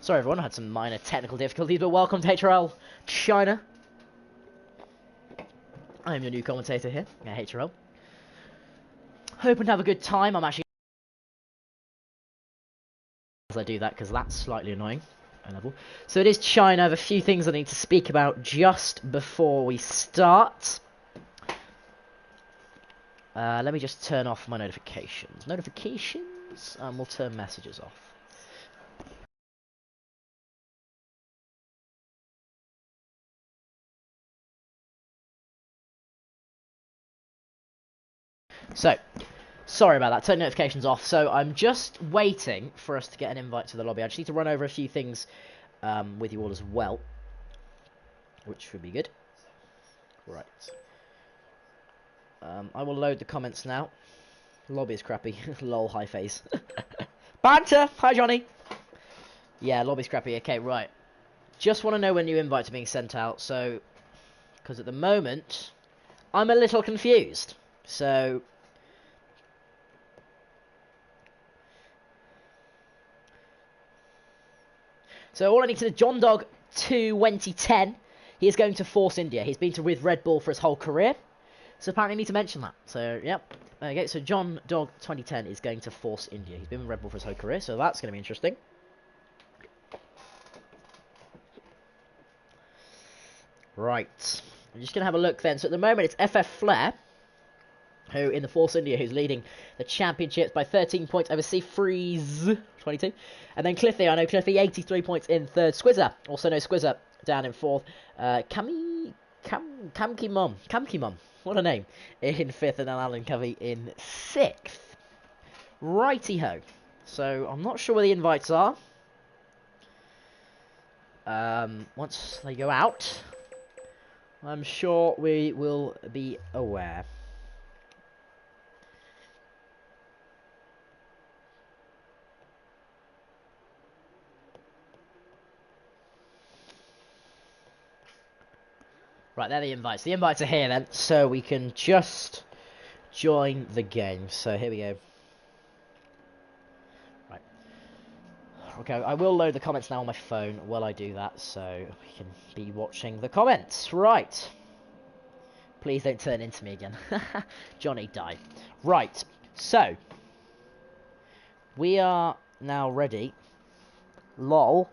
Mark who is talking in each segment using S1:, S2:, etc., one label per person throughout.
S1: Sorry everyone, I had some minor technical difficulties, but welcome to HRL China. I am your new commentator here at HRL. Hoping to have a good time. I'm actually... as I do that, because that's slightly annoying. So it is China. I have a few things I need to speak about just before we start. Let me just turn off my notifications. And we'll turn messages off. So, sorry about that, turn notifications off. So I'm just waiting for us to get an invite to the lobby. I just need to run over a few things with you all as well, which would be good. Right. I will load the comments now. The lobby is crappy. Lol, high face. Banter! Hi, Johnny! Yeah, lobby's crappy. Okay, right. Just want to know when new invites are being sent out, so... because at the moment, I'm a little confused. So... all I need to know, John Dog 2010, he is going to Force India. He's been with Red Bull for his whole career. So apparently I need to mention that. So, yep. Okay, so John Dog 2010 is going to Force India. He's been with Red Bull for his whole career, so that's going to be interesting. Right. I'm just going to have a look then. So at the moment it's FF Flair, who in the Force India, who's leading the championships by 13 points over C Freeze 22. And then Cliffy, I know Cliffy, 83 points in third. Squizzer, also no Squizzer, down in fourth. Kamkimon, what a name, in fifth, and then HRL Cavy in sixth. Righty-ho. So, I'm not sure where the invites are. Once they go out, I'm sure we will be aware. Right, they're the invites. The invites are here then, so we can just join the game. So here we go. Right. Okay, I will load the comments now on my phone while I do that, so we can be watching the comments. Right. Please don't turn into me again. Johnny, die. Right, so. We are now ready. LOL.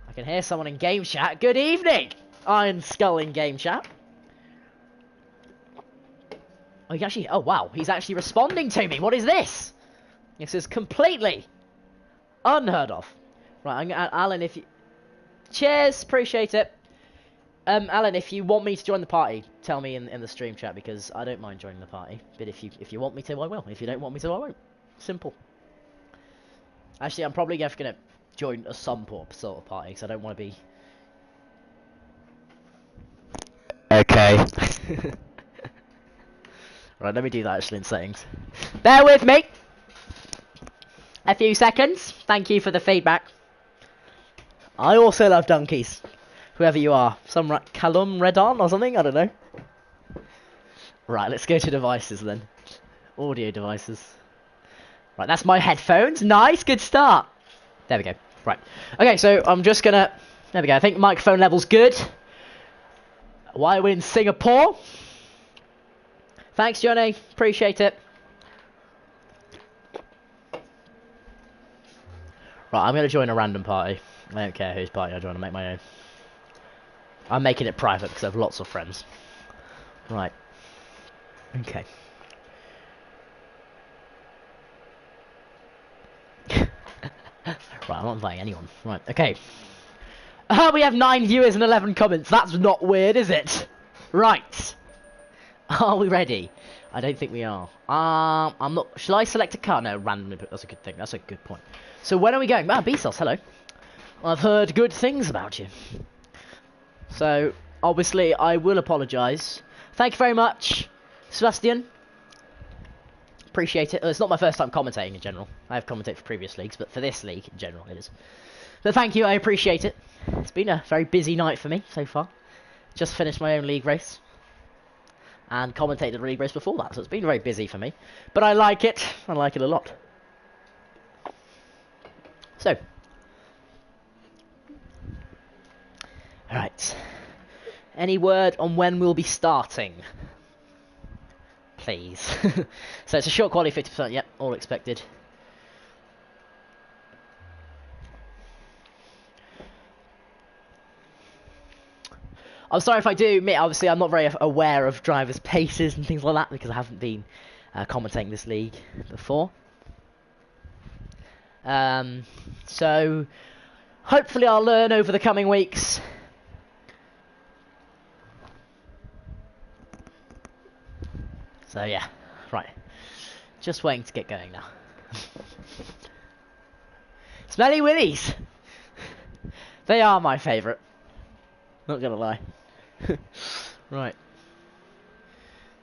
S1: I can hear someone in game chat. Good evening! Iron Skull in game chat. Oh wow, he's actually responding to me. What is this? This is completely unheard of. Right, I'm gonna, Alan, if you... cheers, appreciate it. Alan, if you want me to join the party, tell me in the stream chat, because I don't mind joining the party. But if you want me to, I will. If you don't want me to, I won't. Simple. Actually, I'm probably just gonna join a sort of party, because I don't want to be... okay. Right, let me do that actually in settings. Bear with me! A few seconds. Thank you for the feedback. I also love donkeys. Whoever you are. Some Callum Redon or something? I don't know. Right, let's go to devices then. Audio devices. Right, that's my headphones. Nice, good start. There we go. Right. Okay, so I'm just gonna... there we go. I think microphone level's good. Why are we in Singapore? Thanks, Johnny. Appreciate it. Right, I'm going to join a random party. I don't care whose party I join. I make my own. I'm making it private because I have lots of friends. Right. Okay. Right, I'm not inviting anyone. Right, okay. We have 9 viewers and 11 comments. That's not weird, is it? Right. Are we ready? I don't think we are. I'm not... shall I select a card? No, randomly. That's a good thing. That's a good point. So when are we going? B-Cells, hello. I've heard good things about you. So, obviously, I will apologise. Thank you very much, Sebastian. Appreciate it. It's not my first time commentating in general. I have commentated for previous leagues, but for this league in general it is. But thank you, I appreciate it. It's been a very busy night for me so far. Just finished my own league race. And commentated a league race before that, so it's been very busy for me. But I like it. I like it a lot. So, Right. Any word on when we'll be starting? Please. So it's a short quality, 50%. Yep, all expected. I'm sorry if I do admit, obviously I'm not very aware of drivers' paces and things like that because I haven't been commentating this league before. So hopefully I'll learn over the coming weeks. So yeah, right. Just waiting to get going now. Smelly Willies! They are my favourite. Not gonna lie. Right.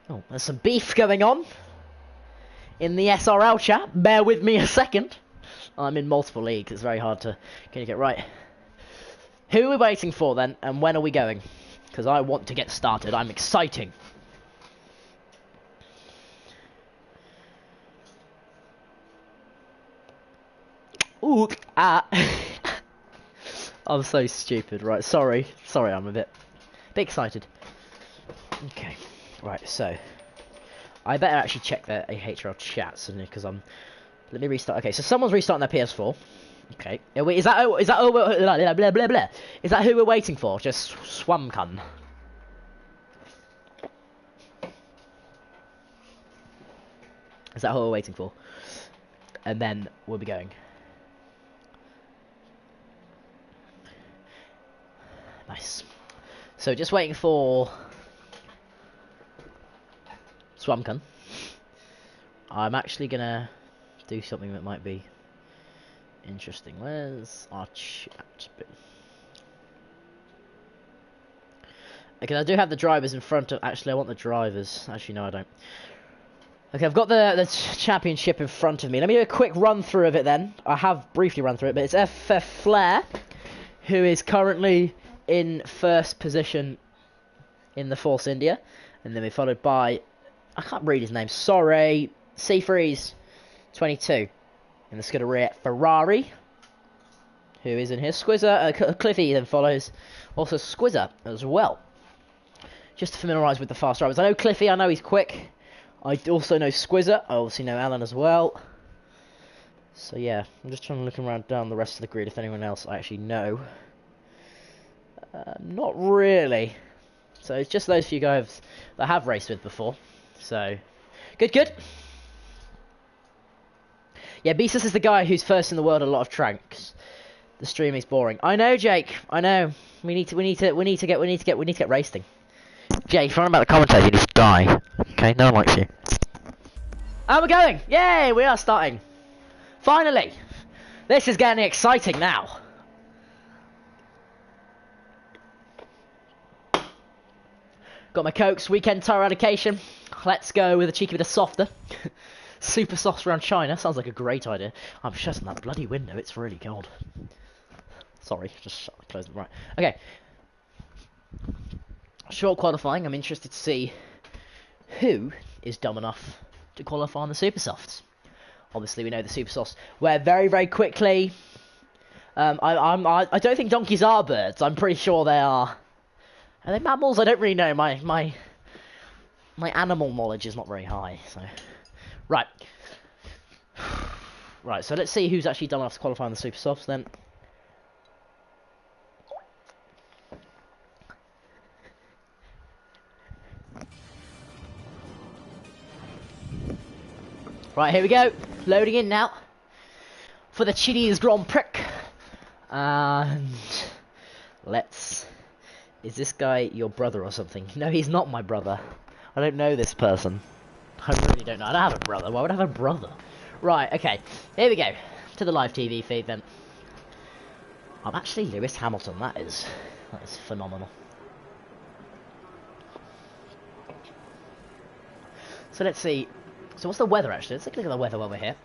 S1: Oh, there's some beef going on in the SRL chat. Bear with me a second. I'm in multiple leagues. It's very hard to get right. Who are we waiting for then, and when are we going? Because I want to get started. I'm exciting. Ooh, ah. I'm so stupid. Right, sorry, I'm a bit excited. Okay, right, so I better actually check their HRL chats, because let me restart. Okay, so someone's restarting their PS4. Okay, is that blah blah blah? Is that who we're waiting for? Just Swamcun. Is that who we're waiting for? And then we'll be going. Nice. So just waiting for Swamcun. I'm actually gonna do something that might be interesting. Where's our chat bit? Okay, I do have the drivers in front of. Actually, I want the drivers. Actually, no, I don't. Okay, I've got the championship in front of me. Let me do a quick run through of it then. I have briefly run through it, but it's FF Flair, who is currently in first position in the Force India, and then we're followed by, I can't read his name, sorry, Seafreeze 22 in the Scuderia Ferrari, who is in here. Squizzer, Cliffy then follows, also Squizzer as well, just to familiarise with the fast drivers. I know Cliffy, I know he's quick, I also know Squizzer, I obviously know Alan as well. So yeah, I'm just trying to look around down the rest of the grid if anyone else I actually know. Not really. So it's just those few guys that I have raced with before. So, good. Yeah, Beesus is the guy who's first in the world at a lot of tracks. The stream is boring. I know, Jake. I know. We need to get racing. Jake, if you're on about the commentator, you need to die. Okay, no one likes you. And we're going. Yay, we are starting. Finally. This is getting exciting now. Got my Cokes, weekend tire eradication. Let's go with a cheeky bit of softer. Super soft around China. Sounds like a great idea. I'm shutting that bloody window. It's really cold. Sorry, just close it. Right. Okay. Short qualifying. I'm interested to see who is dumb enough to qualify on the Super Softs. Obviously, we know the Super Softs wear very, very quickly. I don't think donkeys are birds. I'm pretty sure they are. Are they mammals? I don't really know. My animal knowledge is not very high. So, right. So let's see who's actually done enough to qualify on the Super Softs then. Right, here we go. Loading in now for the Chili's Grand Prix. And let's... Is this guy your brother or something? No, he's not my brother. I don't know this person. I really don't know. I don't have a brother. Why would I have a brother? Right, okay. Here we go. To the live TV feed then. I'm actually Lewis Hamilton. That is phenomenal. So let's see. So what's the weather actually? Let's take a look at the weather while we're here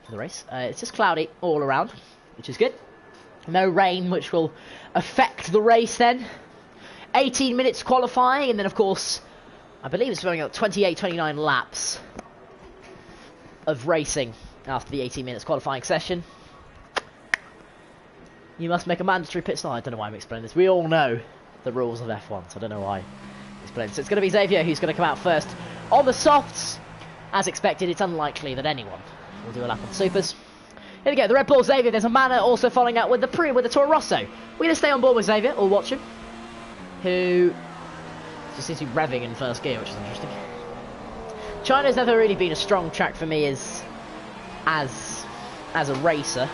S1: for the race. It's just cloudy all around, which is good. No rain, which will affect the race then. 18 minutes qualifying, and then of course, I believe it's running out 28, 29 laps of racing after the 18 minutes qualifying session. You must make a mandatory pit stop. I don't know why I'm explaining this. We all know the rules of F1, so I don't know why I'm explaining. So it's going to be Xavier who's going to come out first on the softs. As expected, it's unlikely that anyone will do a lap on supers. Here we go, the Red Bull Xavier. There's a Manor also following out with the Toro Rosso. We're going to stay on board with Xavier, or watch him, who just seems to be revving in first gear, which is interesting. China's never really been a strong track for me as a racer.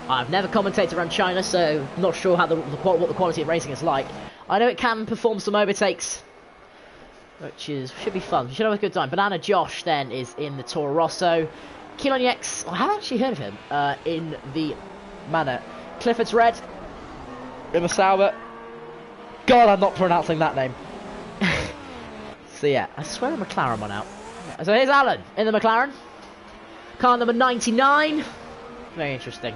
S1: I've never commentated around China, so I'm not sure how what the quality of racing is like. I know it can perform some overtakes, which should be fun. You should have a good time. Banana Josh then is in the Toro Rosso. Keelan Yex, I haven't actually heard of him, in the Manor. Clifford's Red in the Sauber. God, I'm not pronouncing that name. So yeah, I swear the McLaren went out. So here's Alan in the McLaren. Car number 99. Very interesting.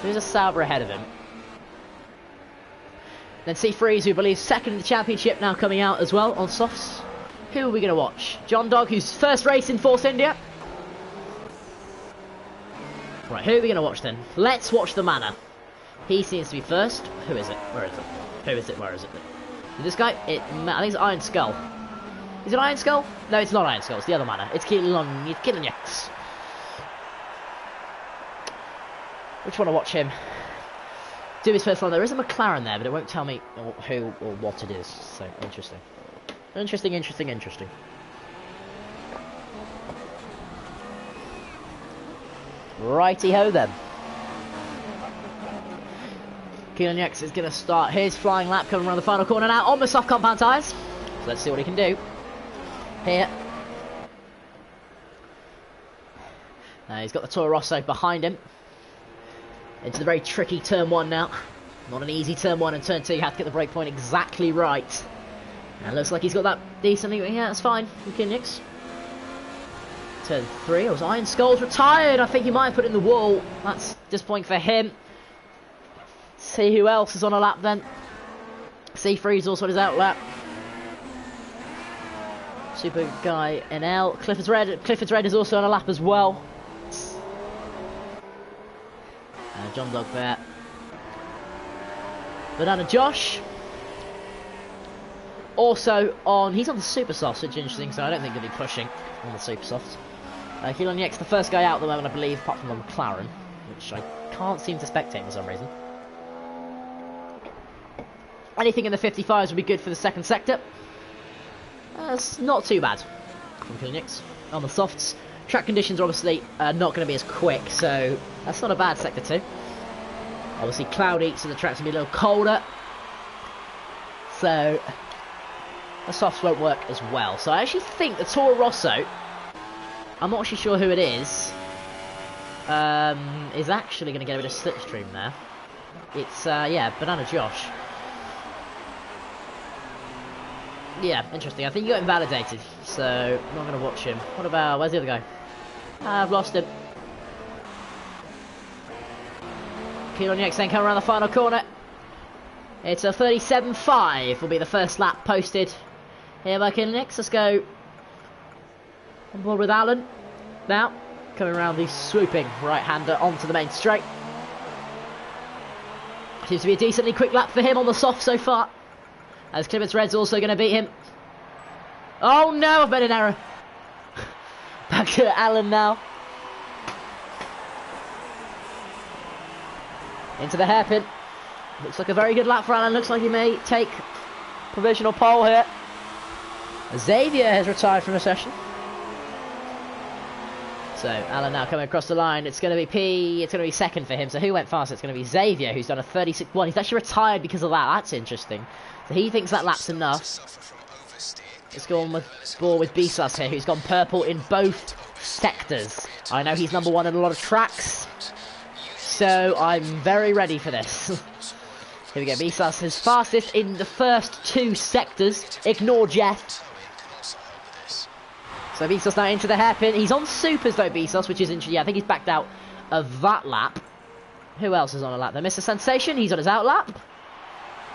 S1: There's a Sauber ahead of him. Then C. Freeze, who believes second in the championship, now coming out as well on softs. Who are we going to watch? John Dog, who's first race in Force India. Right, who are we going to watch then? Let's watch the Manor. He seems to be first. Who is it? Where is it? Who is it? Where is it? This guy? I think it's Iron Skull. Is it Iron Skull? No, it's not Iron Skull. It's the other Manor. It's Keelan Yex. Which one to watch him? Do his first line. There is a McLaren there, but it won't tell me who or what it is. So, interesting. Interesting. Righty-ho then. Keelan Yex is going to start his flying lap coming around the final corner now on the soft compound tyres. So let's see what he can do. Here. Now he's got the Toro Rosso behind him. Into the very tricky turn 1 now. Not an easy turn 1, and turn 2 you have to get the brake point exactly right. And it looks like he's got that decently. Yeah, that's fine from Keelan Yex. Turn 3, was Iron Skull's retired. I think he might have put it in the wall. That's disappointing for him. See who else is on a lap then. Seafreeze also on his out lap. Super Guy NL. Clifford's Red is also on a lap as well. John Dog there. Banana Josh. Also on, he's on the Super Soft, which is interesting, so I don't think he'll be pushing on the Super Soft. Keelan Yex, the first guy out at the moment, I believe, apart from the McLaren, which I can't seem to spectate for some reason. Anything in the 55s would be good for the second sector. It's not too bad from Keelan Yex. On the softs, track conditions are obviously not going to be as quick, so that's not a bad sector 2. Obviously cloudy, so the track's going to be a little colder. So the softs won't work as well. So I actually think the Toro Rosso, I'm not actually sure who it is actually going to get a bit of slipstream there. It's, yeah, Banana Josh. Yeah, interesting. I think he got invalidated, so I'm not going to watch him. What about, where's the other guy? I've lost him. Keelan Yex then come around the final corner. It's a 37.5 will be the first lap posted here by Keelan Yex. Let's go on board with Alan. Now, coming around the swooping right-hander onto the main straight. Seems to be a decently quick lap for him on the soft so far. As Clifford's Red's also going to beat him. Oh no, I've made an error. Back to Alan now. Into the hairpin. Looks like a very good lap for Alan. Looks like he may take provisional pole here. Xavier has retired from the session. So Alan now coming across the line. It's going to be second for him. So who went fast? It's going to be Xavier, who's done a 36.1. He's actually retired because of that. That's interesting. So he thinks that lap's enough. Let's go on with Bisas here, who's gone purple in both sectors. I know he's number 1 in a lot of tracks, so I'm very ready for this. Here we go, Bisas is fastest in the first 2 sectors. Ignore Jeff. So Bisas now into the hairpin. He's on supers though, Bisas, which is interesting. Yeah, I think he's backed out of that lap. Who else is on a lap there? Mr. Sensation, he's on his out lap.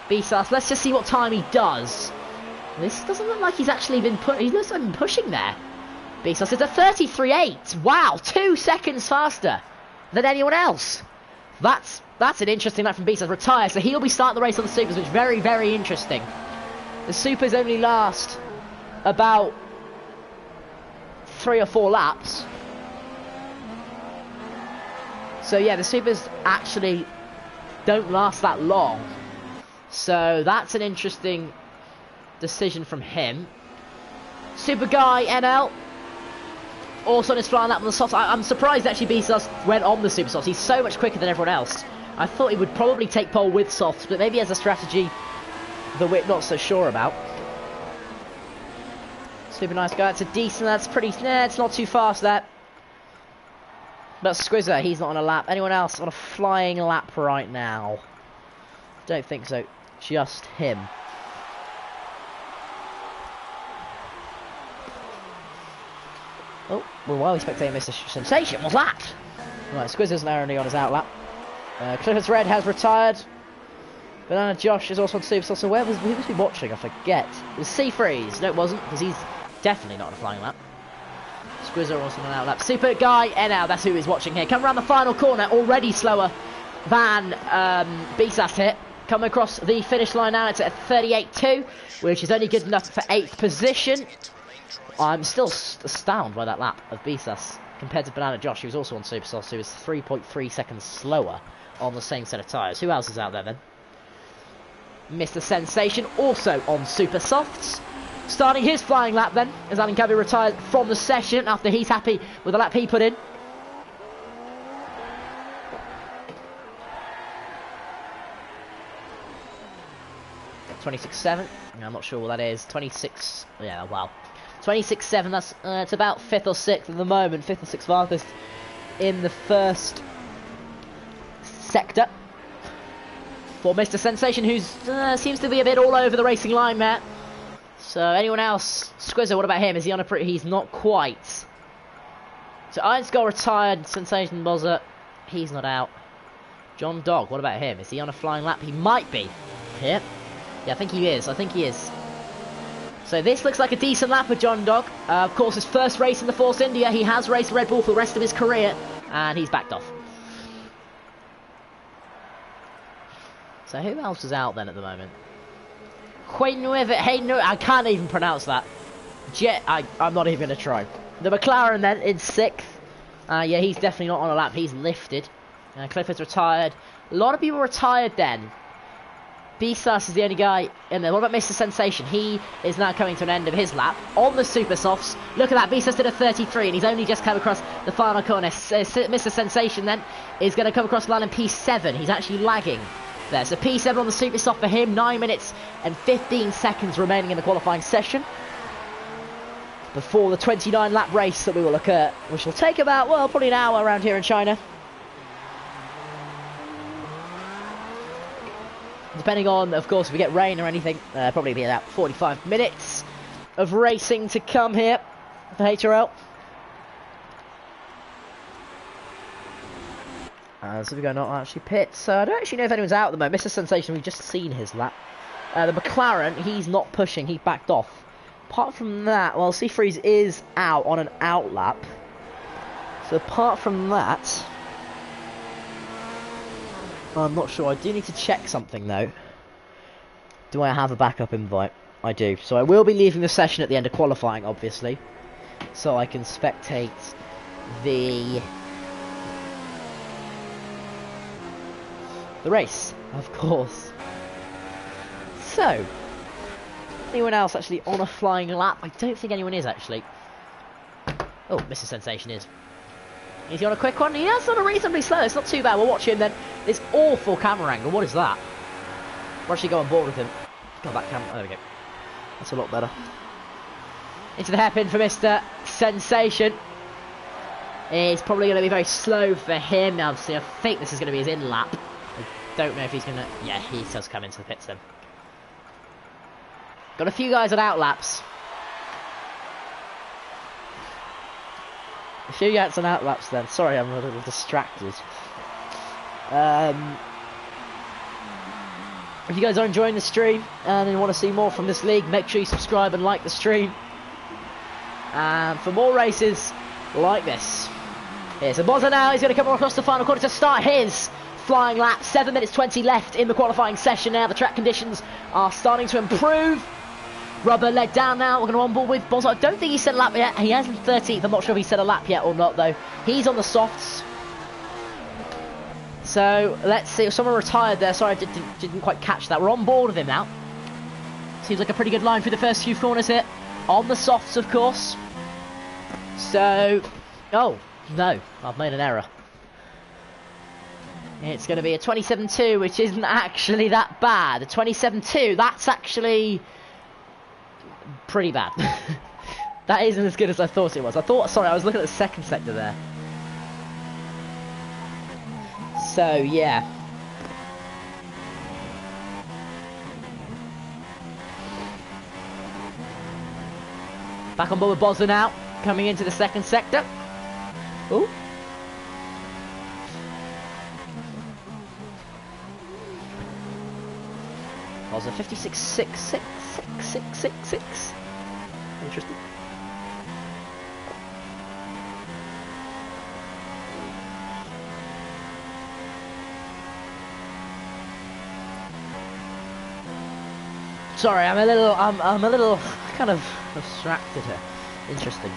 S1: Bisas, let's just see what time he does. This doesn't look like he's actually been he looks like he's been pushing there. Bisas is a 33.8. Wow, 2 seconds faster than anyone else. That's an interesting lap from Beast. Retire, so he'll be starting the race on the Supers, which is very, very interesting. The Supers only last about 3 or 4 laps. So yeah, the Supers actually don't last that long. So that's an interesting decision from him. Super Guy NL also on his flying lap on the softs. I'm surprised actually Beast went on the Super Softs. He's so much quicker than everyone else. I thought he would probably take pole with softs, but maybe he has a strategy that we're not so sure about. Super nice guy. It's a decent. That's pretty. Nah, it's not too fast that. But Squizzer, he's not on a lap. Anyone else on a flying lap right now? Don't think so. Just him. Oh, well, while we spectating Mr. Sensation, what's that? Right, Squizzer's now only on his out lap. Clifford's Red has retired. Banana Josh is also on Super Sauce. So where was he? Was he watching? I forget. It was Sea Freeze. No, it wasn't, because he's definitely not on a flying lap. Squizzer also on an out lap. Super Guy NL, that's who he's watching here. Come around the final corner, already slower than Bisas here. Come across the finish line now, it's at 38.2, which is only good enough for 8th position. I'm still astounded by that lap of Bisas compared to Banana Josh, who was also on Super Sauce, who was 3.3 seconds slower on the same set of tyres. Who else is out there then? Mr. Sensation also on Super Softs. Starting his flying lap then, as HRL Cavy retired from the session after he's happy with the lap he put in. (26.7). I'm not sure what that is. 26. Yeah, wow. 26.7. That's it's about 5th or 6th at the moment. 5th or 6th farthest in the first sector for Mr. Sensation, who seems to be a bit all over the racing line there. So anyone else? Squizzer, what about him? Is he on a pretty? He's not quite. So Iron Skull retired. Sensation Bozza, he's not out. John Dog, what about him? Is he on a flying lap? He might be. Here. Yeah, I think he is. I think he is. So this looks like a decent lap for John Dog. Of course, his first race in the Force India. He has raced Red Bull for the rest of his career, and he's backed off. So who else is out then at the moment? Hey, no, I can't even pronounce that. I'm not even going to try. The McLaren then in 6th. Yeah, he's definitely not on a lap. He's lifted. Clifford's retired. A lot of people retired then. Bisas is the only guy in there. What about Mr. Sensation? He is now coming to an end of his lap on the Super Softs. Look at that. Bisas did a 33 and he's only just come across the final corner. Mr. Sensation then is going to come across the line in P7. He's actually lagging there. So P7 on the Super Soft for him. 9 minutes and 15 seconds remaining in the qualifying session before the 29 lap race that we will occur, which will take about, well, probably an hour around here in China. Depending on, of course, if we get rain or anything, probably be about 45 minutes of racing to come here for HRL. So we're going to actually pit. So I don't actually know if anyone's out at the moment. Mr. Sensation, we've just seen his lap. The McLaren, he's not pushing. He backed off. Apart from that, well, Seafreeze is out on an out lap. So apart from that, I'm not sure. I do need to check something though. Do I have a backup invite? I do. So I will be leaving the session at the end of qualifying, obviously, so I can spectate the race, of course. So, anyone else actually on a flying lap? I don't think anyone is actually. Oh, Mr. Sensation is. Is he on a quick one? He has on a reasonably slow. It's not too bad. We'll watch him then. This awful camera angle. What is that? We'll actually go on board with him. Got that camera. Oh, there we go. That's a lot better. Into the hairpin for Mr. Sensation. It's probably going to be very slow for him. Now, see, I think this is going to be his in lap. I don't know if he's going to. Yeah, he does come into the pits then. Got a few guys on out laps. A few guys on out laps then. Sorry, I'm a little distracted. If you guys are enjoying the stream and you want to see more from this league, make sure you subscribe and like the stream. And for more races like this. Here's a Bozza now. He's going to come across the final corner to start his flying lap. 7 minutes 20 left in the qualifying session now. The track conditions are starting to improve. Rubber leg down now. We're going to on board with Bozo. I don't think he set a lap yet. He hasn't 13th. I'm not sure if he set a lap yet or not, though. He's on the softs. So, let's see. Someone retired there. Sorry, I didn't quite catch that. We're on board with him now. Seems like a pretty good line through the first few corners here. On the softs, of course. So... Oh, no. I've made an error. It's going to be a 27.2, which isn't actually that bad. A 27.2, that's actually... pretty bad. That isn't as good as I thought it was. Sorry, I was looking at the second sector there. So, yeah. Back on board with Bosler now, coming into the second sector. Ooh. Bosler 56.666. Interesting. Sorry, I'm a little kind of distracted here. Interesting.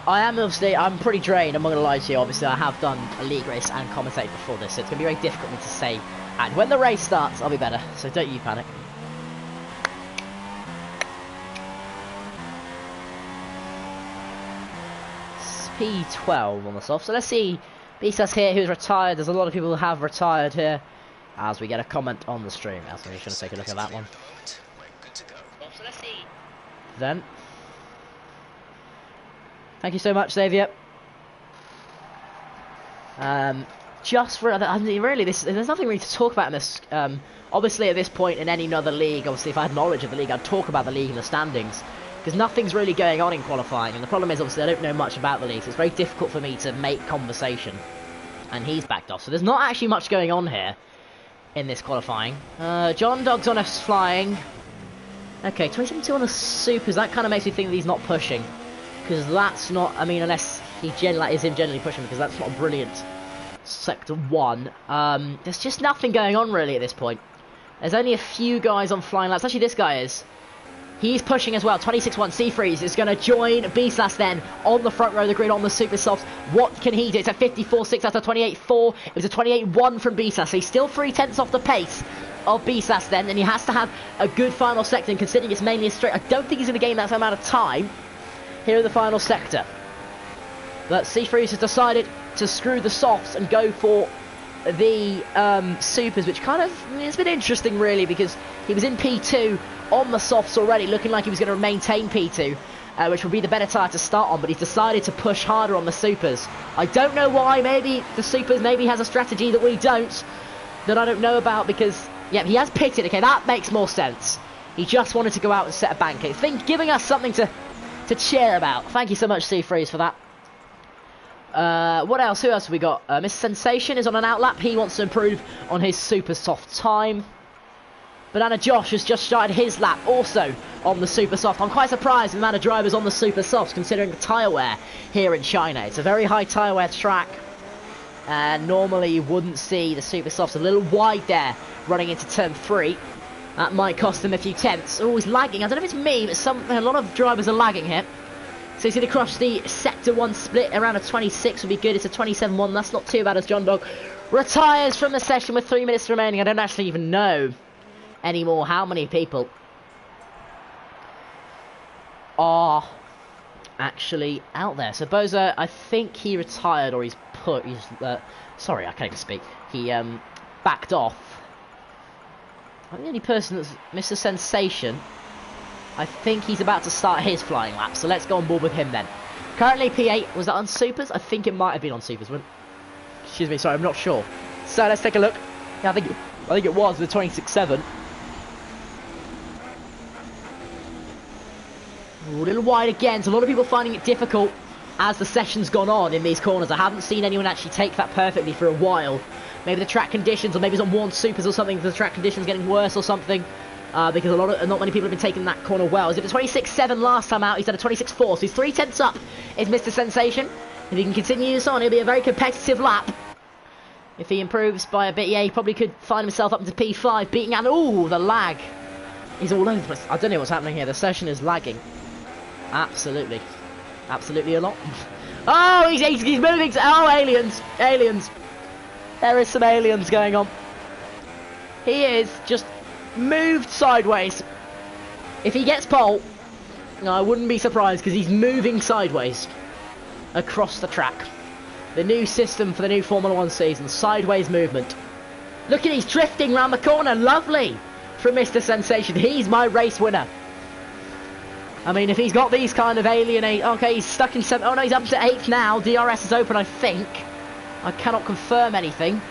S1: I'm pretty drained, I'm not going to lie to you. Obviously, I have done a league race and commentated before this, so it's going to be very difficult for me to say. And when the race starts, I'll be better, so don't you panic. P12 on the soft. So let's see. Bisas here, who's retired. There's a lot of people who have retired here. As we get a comment on the stream. I'm just going to take a look at that one. So let's see. Then. Thank you so much, Xavier. Just for I mean, really, there's nothing really to talk about in this. Obviously, at this point in any other league, obviously, if I had knowledge of the league, I'd talk about the league and the standings. Because nothing's really going on in qualifying, and the problem is, obviously, I don't know much about the league, so it's very difficult for me to make conversation. And he's backed off, so there's not actually much going on here in this qualifying. John Dog's on us flying. Okay, 27.2 on the supers. That kind of makes me think that he's not pushing, because that's not. I mean, unless he is him generally pushing, because that's not a brilliant sector 1. There's just nothing going on really at this point. There's only a few guys on flying laps. Actually, this guy is. He's pushing as well. 26.1. Seafreeze is going to join Bislas then on the front row of the grid on the super softs. What can he do? It's a 54.6 out of 28.4. It was a 28.1 from Bislas. So he's still 0.3 off the pace of Bislas then, and he has to have a good final sector, and considering it's mainly a straight, I don't think he's going to gain that amount of time here in the final sector. But Seafreeze has decided to screw the softs and go for the supers, which kind of, it's been interesting really, because he was in P2 on the softs already, looking like he was going to maintain P2, which would be the better tyre to start on, but he's decided to push harder on the supers. I don't know why. Maybe the supers has a strategy that we don't, that I don't know about, because, yeah, he has pitted. Okay, that makes more sense. He just wanted to go out and set a bank. Giving us something to cheer about. Thank you so much, Seafreeze, for that. What else? Who else have we got? Mr. Sensation is on an outlap. He wants to improve on his super soft time. Banana Josh has just started his lap, also on the super soft. I'm quite surprised with the amount of drivers on the super softs, considering the tyre wear here in China. It's a very high tyre wear track, and normally you wouldn't see the super softs a little wide there, running into turn 3. That might cost them a few tenths. Oh, he's lagging. I don't know if it's me, but a lot of drivers are lagging here. So he's going to cross the Sector 1 split. Around a 26 would be good. It's a 27.1. That's not too bad, as John Dog retires from the session with 3 minutes remaining. I don't actually even know anymore how many people are actually out there. So Bozo, I think he retired, or he's sorry, I can't even speak. He backed off. I think the only person that's Mr. Sensation, I think he's about to start his flying lap, so let's go on board with him then. Currently P8, was that on supers? I think it might have been on supers. Excuse me, sorry, I'm not sure. So let's take a look. Yeah, I think it was the 26.7. A little wide again, so a lot of people finding it difficult as the session's gone on in these corners. I haven't seen anyone actually take that perfectly for a while. Maybe the track conditions, or maybe it's on worn supers or something, the track conditions getting worse or something. Because not many people have been taking that corner well. As if it's 26.7 last time out, he's done a 26.4, so he's 0.3 up, is Mr. Sensation. If he can continue this on, it'll be a very competitive lap. If he improves by a bit, yeah, he probably could find himself up into P5, beating out. Ooh, the lag. He's all over the place. I don't know what's happening here. The session is lagging. Absolutely. Absolutely a lot. Oh, he's moving to... Oh, aliens. Aliens. There is some aliens going on. He is just moved sideways. If he gets pole, I wouldn't be surprised because he's moving sideways across the track. The new system for the new Formula 1 season, sideways movement. Look at he's drifting round the corner, lovely from Mr. Sensation. He's my race winner. I mean, if he's got these kind of alien... Okay, he's stuck in 7th. Oh no, he's up to 8th now. DRS is open, I think. I cannot confirm anything.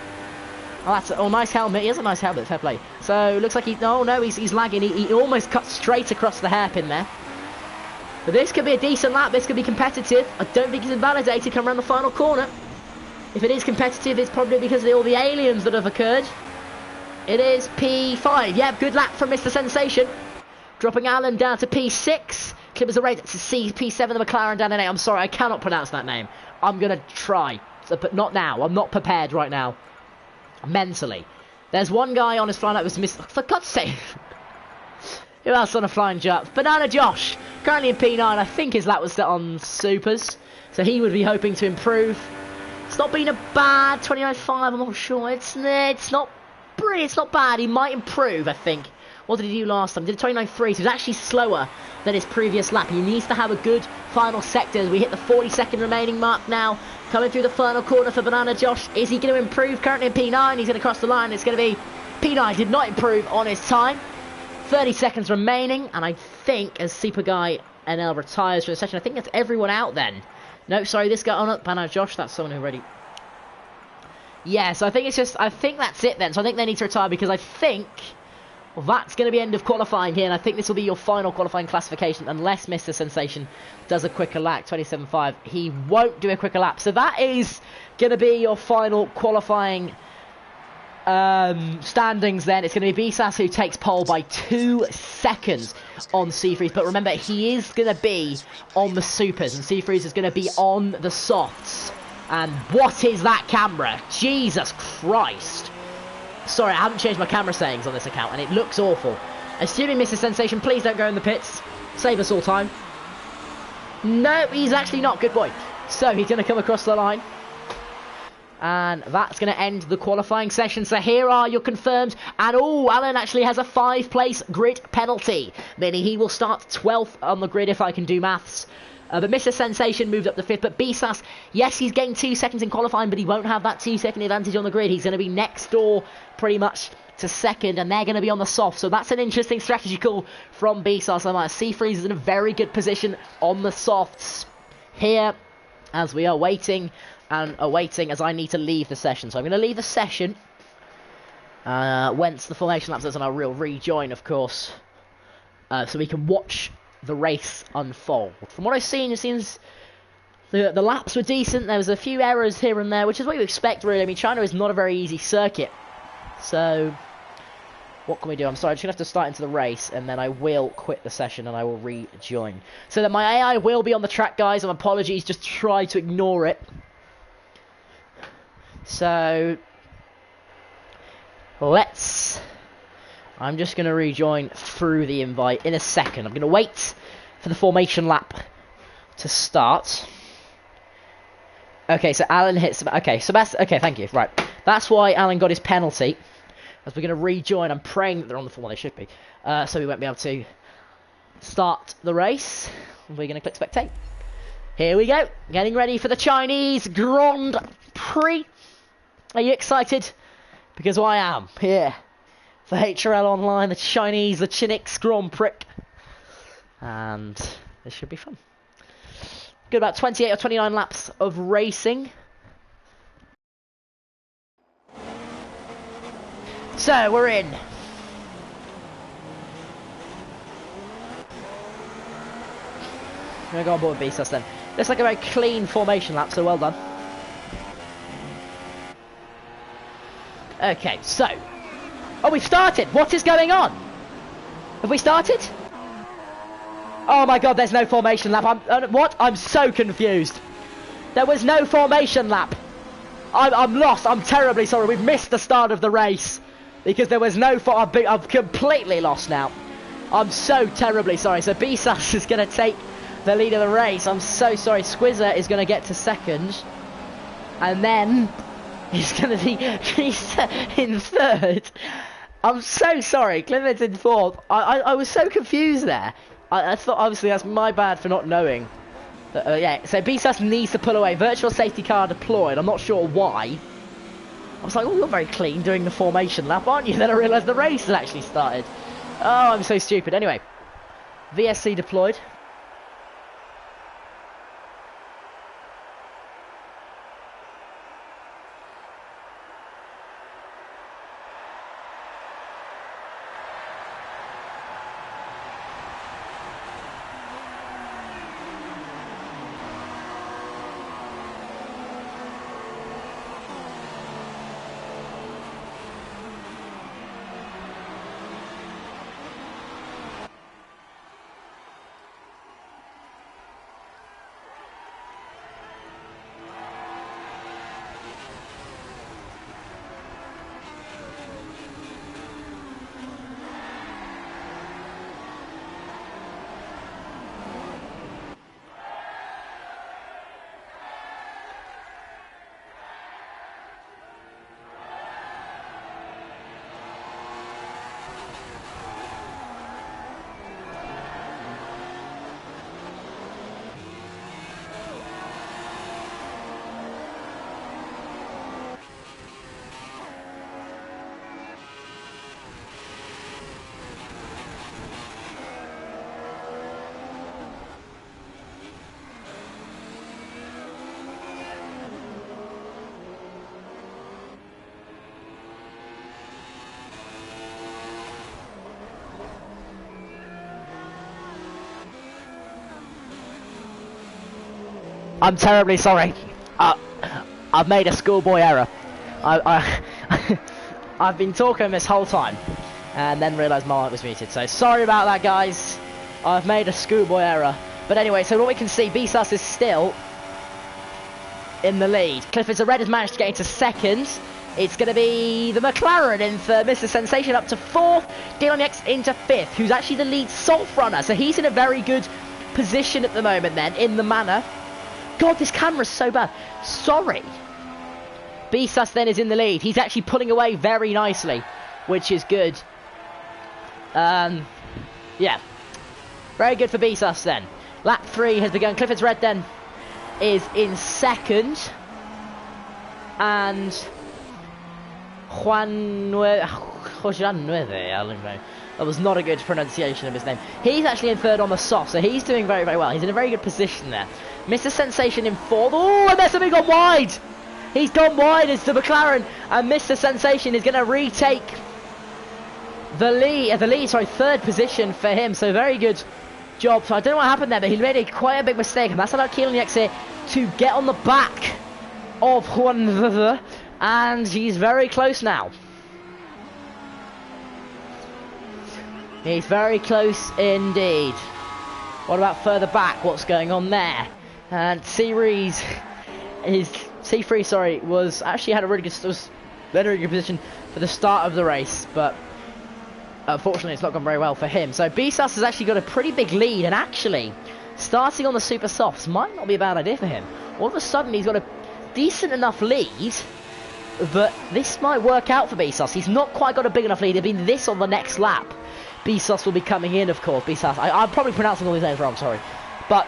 S1: Oh, that's... Oh, nice helmet. He has a nice helmet, fair play. So, looks like he... Oh no, he's lagging. He almost cut straight across the hairpin there. But this could be a decent lap. This could be competitive. I don't think he's invalidated come around the final corner. If it is competitive, it's probably because of all the aliens that have occurred. It is P5. Yeah, good lap from Mr. Sensation. Dropping Alan down to P6. Clippers are ready to see P7, the McLaren down in 8. I'm sorry, I cannot pronounce that name. I'm going to try. But not now. I'm not prepared right now. Mentally. There's one guy on his flying lap was missed. For God's sake. Who else on a flying jump? Banana Josh. Currently in P9. I think his lap was set on supers. So he would be hoping to improve. It's not been a bad 29.5. I'm not sure. It's not brilliant. It's not bad. He might improve, I think. What did he do last time? He did 29.3. So he's actually slower than his previous lap. He needs to have a good final sector as we hit the 40-second remaining mark now. Coming through the final corner for Banana Josh. Is he going to improve? Currently in P9. He's going to cross the line. It's going to be P9. Did not improve on his time. 30 seconds remaining, and I think as Super Guy NL retires for the session, I think that's everyone out then. No, sorry, this guy, oh no, Banana Josh, that's someone who already... Yeah, so I think it's just, I think that's it then. So I think they need to retire because I think, well, that's going to be end of qualifying here, and I think this will be your final qualifying classification unless Mr. Sensation does a quicker lap, 27.5. He won't do a quicker lap. So that is going to be your final qualifying standings then. It's going to be Bisas who takes pole by 2 seconds on Seafreeze, but remember he is going to be on the supers and Seafreeze is going to be on the softs. And what is that camera? Jesus Christ. Sorry, I haven't changed my camera settings on this account and it looks awful. Assuming Mr. Sensation, please don't go in the pits. Save us all time. No, he's actually not. Good boy. So he's going to come across the line. And that's going to end the qualifying session. So here are your confirmed. And oh, Alan actually has a 5-place grid penalty, meaning he will start 12th on the grid if I can do maths. But Mr. Sensation moved up to 5th. But Bisas, yes, he's gained 2 seconds in qualifying, but he won't have that 2-second advantage on the grid. He's going to be next door pretty much to 2nd, and they're going to be on the soft. So that's an interesting strategy call from Bisas. Seafreeze is in a very good position on the softs here as we are waiting. And awaiting as I need to leave the session. So I'm going to leave the session. Once the formation laps is on, I will rejoin, of course. So we can watch the race unfold. From what I've seen, it seems the laps were decent. There was a few errors here and there, which is what you expect, really. I mean, China is not a very easy circuit. So, what can we do? I'm sorry, I'm just going to have to start into the race, and then I will quit the session, and I will rejoin. So that my AI will be on the track, guys. And apologies, just try to ignore it. So, I'm just going to rejoin through the invite in a second. I'm going to wait for the formation lap to start. Okay, so Alan hits... Okay, Sebastian... Okay, thank you. Right. That's why Alan got his penalty. As we're going to rejoin. I'm praying that they're on the form. They should be. So we won't be able to start the race. We're going to click spectate. Here we go. Getting ready for the Chinese Grand Prix. Are you excited? Because I am. Here. For HRL Online, the Chinese, the Chinix Grand Prix. And this should be fun. Good, about 28 or 29 laps of racing. So, we're in. I'm going to go on board with Bisas then. Looks like a very clean formation lap, so well done. Okay, so. Oh, we've started! What is going on? Have we started? Oh my god, there's no formation lap. What? I'm so confused. There was no formation lap. I'm lost. I'm terribly sorry. We've missed the start of the race because there was no... I'm completely lost now. I'm so terribly sorry. So Bisas is going to take the lead of the race. I'm so sorry. Squizzer is going to get to second. And then he's going to be in third. I'm so sorry. Clifford's in fourth. I was so confused there. I thought, obviously, that's my bad for not knowing. Yeah, so Bisas needs to pull away. Virtual safety car deployed. I'm not sure why. I was like, oh, you're very clean doing the formation lap, aren't you? Then I realised the race had actually started. Oh, I'm so stupid. Anyway, VSC deployed. I'm terribly sorry. I've made a schoolboy error. I've been talking this whole time, and then realised my mic was muted. So sorry about that, guys. I've made a schoolboy error. But anyway, so what we can see, Bisas is still in the lead. Clifford's Red has managed to get into second. It's going to be the McLaren in third, Mr. Sensation up to fourth, Dylan into fifth, who's actually the lead Salt runner. So he's in a very good position at the moment then, in the manor. God, this camera's so bad. Sorry. Bisas then is in the lead. He's actually pulling away very nicely, which is good. Yeah. Very good for Bisas then. Lap 3 has begun. Clifford's Red then is in second. And Juan Nueve, that was not a good pronunciation of his name. He's actually in third on the soft, so he's doing very, very well. He's in a very good position there. Mr. Sensation in fourth. Oh, and that's gone wide. He's gone wide as the McLaren, and Mr. Sensation is going to retake the lead, third position for him. So very good job. So I don't know what happened there, but he made quite a big mistake, and that's allowed Keelan here to get on the back of Juan, and he's very close now. He's very close indeed. What about further back? What's going on there? And C3, was actually had a really good position for the start of the race, but unfortunately it's not gone very well for him. So Bisas has actually got a pretty big lead, and actually starting on the super softs might not be a bad idea for him. All of a sudden he's got a decent enough lead that this might work out for Bisas. He's not quite got a big enough lead. It'll be this on the next lap. Bisas will be coming in, of course. Bisas. I'm probably pronouncing all these names wrong, sorry. But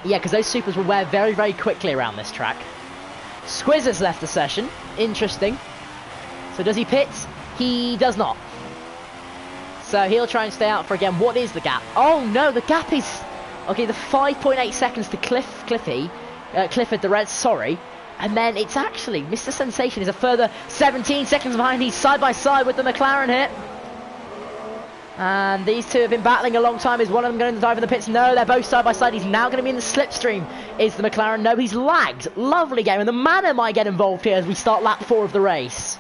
S1: yeah, because those supers will wear very, very quickly around this track. Squizzer's left the session. Interesting. So does he pit? He does not. So he'll try and stay out for again. What is the gap? Oh no, the gap is... Okay, the 5.8 seconds to Clifford the Red, sorry. And then it's actually... Mr. Sensation is a further 17 seconds behind. He's side by side with the McLaren here. And these two have been battling a long time. Is one of them going to dive in the pits? No, they're both side by side. He's now going to be in the slipstream. Is the McLaren? No, he's lagged. Lovely game. And the Manor might get involved here as we start lap 4 of the race.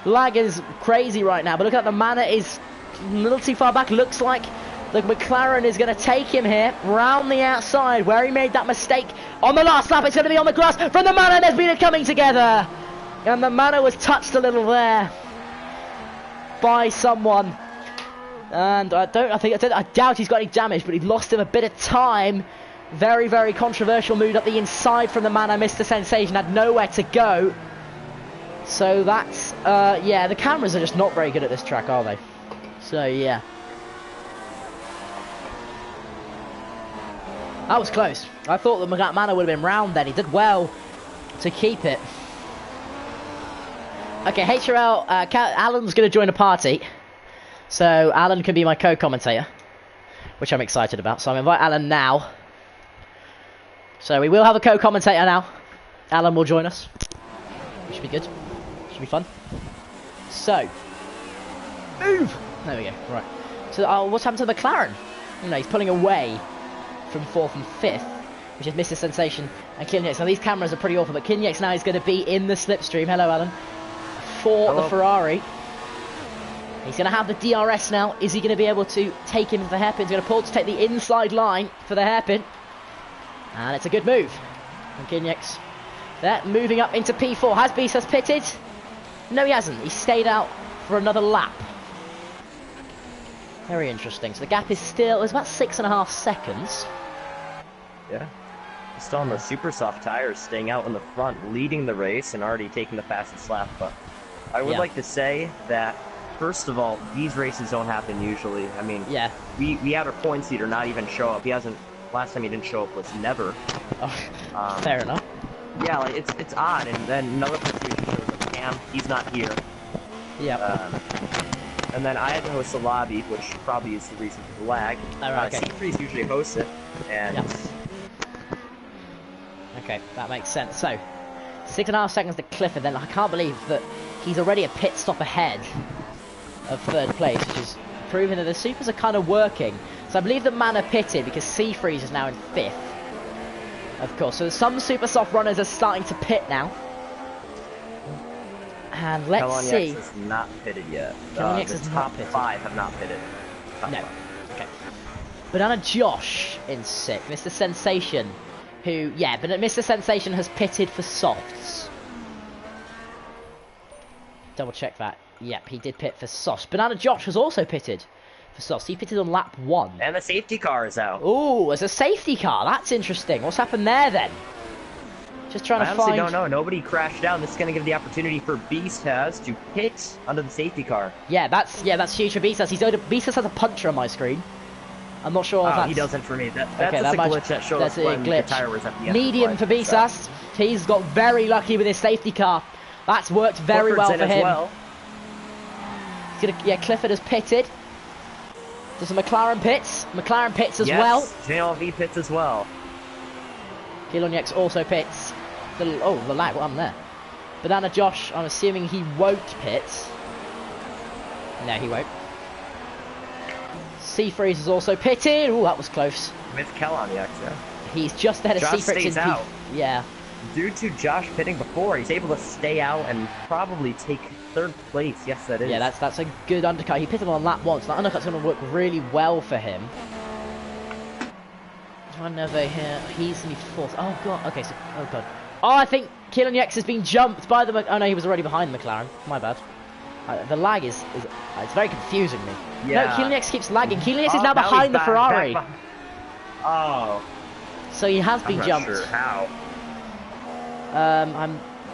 S1: Lag is crazy right now. But look at the Manor is a little too far back. Looks like The McLaren is going to take him here, round the outside, where he made that mistake. On the last lap, it's going to be on the grass from the Manor. There's been a coming together. And the Manor was touched a little there by someone. And I doubt he's got any damage, but he's lost him a bit of time. Very, very controversial move up the inside from the Manor. Mr. Sensation had nowhere to go. So that's, yeah, the cameras are just not very good at this track, are they? So, yeah. That was close. I thought that Manor would have been round then. He did well to keep it. Okay, HRL, Alan's going to join the party. So, Alan can be my co-commentator, which I'm excited about. So, I'm going to invite Alan now. So, we will have a co-commentator now. Alan will join us. Which should be good. Should be fun. So, move! There we go. Right. So, what's happened to the McLaren? You know, he's pulling away from 4th and 5th, which is Mr. Sensation and Kinyex. Now, these cameras are pretty awful, but Kinyex now is going to be in the slipstream. Hello, Alan. For the Ferrari. He's going to have the DRS now. Is he going to be able to take him to the hairpin? He's going to pull to take the inside line for the hairpin. And it's a good move from Kinyex. They're moving up into P4. Has Bisas pitted? No, he hasn't. He stayed out for another lap. Very interesting. So the gap is still, it's about 6.5 seconds.
S2: Yeah. He's still on the super soft tires, staying out in the front, leading the race, and already taking the fastest lap. But I would like to say that, first of all, these races don't happen usually. I mean, we had our point seater not even show up. He hasn't, last time he didn't show up was never.
S1: Oh, fair enough.
S2: Yeah, like, it's odd. And then another person shows up, Cam, he's not here.
S1: Yeah.
S2: And then I had to host a lobby, which probably is the reason for the lag.
S1: Okay.
S2: C3s usually host it, and...
S1: Okay, that makes sense. So, 6.5 seconds to Clifford, then I can't believe that he's already a pit stop ahead of 3rd place, which is proving that the supers are kind of working. So I believe that Manor pitted because C-Freeze is now in 5th. Of course, so some super soft runners are starting to pit now. And let's see.
S2: Is not pitted yet.
S1: The
S2: top 5 have not pitted.
S1: No. Okay. Banana Josh in 6th. Mr. Sensation, who, yeah, but Mr. Sensation has pitted for softs. Double check that. Yep, he did pit for softs. Banana Josh has also pitted for softs. He pitted on lap 1.
S2: And the safety car is out.
S1: Ooh, there's a safety car. That's interesting. What's happened there then? Just trying to find...
S2: I honestly don't know. Nobody crashed down. This is going to give the opportunity for Beastaz to pit under the safety car.
S1: Yeah, that's huge for Beastaz. Beastaz has a puncher on my screen. I'm not sure if that's...
S2: he doesn't for me. That's a glitch that shows us when the tire was at the end.
S1: Medium for Beastaz. He's got very lucky with his safety car. That's worked very well for him.
S2: Well.
S1: He's gonna, Clifford has pitted. Does a McLaren pits? McLaren pits as well.
S2: JLV pits as well.
S1: Kilonyex also pits. The lag, what happened there? Banana Josh, I'm assuming he won't pit. No, he won't. Seafreeze has also pitted. Ooh, that was close.
S2: With Kilonyex, yeah.
S1: He's just ahead of Seafreeze in
S2: out.
S1: Yeah.
S2: Due to Josh pitting before, he's able to stay out and probably take 3rd place. Yes, that is.
S1: Yeah, that's a good undercut. He pitted on lap 1, so that undercut's going to work really well for him. Run over here. He's in 4th. Oh god. Okay, so god. Oh, I think Kilonyex has been jumped by the. Oh no, he was already behind the McLaren. My bad. The lag is it's very confusing me. Yeah. No, Kilonyex keeps lagging. Kilonyex is now behind the Ferrari.
S2: Oh.
S1: So he has been jumped.
S2: Not sure how.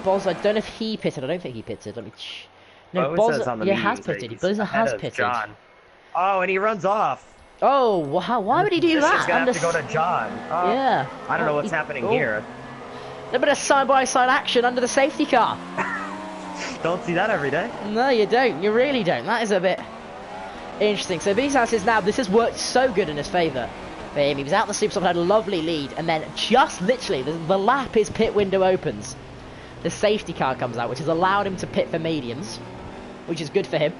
S1: Boz. I don't know if he pitted. I don't think he pitted. Let me. No,
S2: Boz.
S1: Yeah, has pitted. Boz has pitted.
S2: John. Oh, and he runs off.
S1: Oh, wow, why would he do that?
S2: He's gonna have to go to John.
S1: Yeah.
S2: I don't know what's happening here.
S1: A bit of side-by-side action under the safety car.
S2: Don't see that every day.
S1: No, you don't. You really don't. That is a bit interesting. So Beastaz is now, this has worked so good in his favour for him. He was out the super soft, had a lovely lead, and then just literally, the lap his pit window opens. The safety car comes out, which has allowed him to pit for mediums, which is good for him.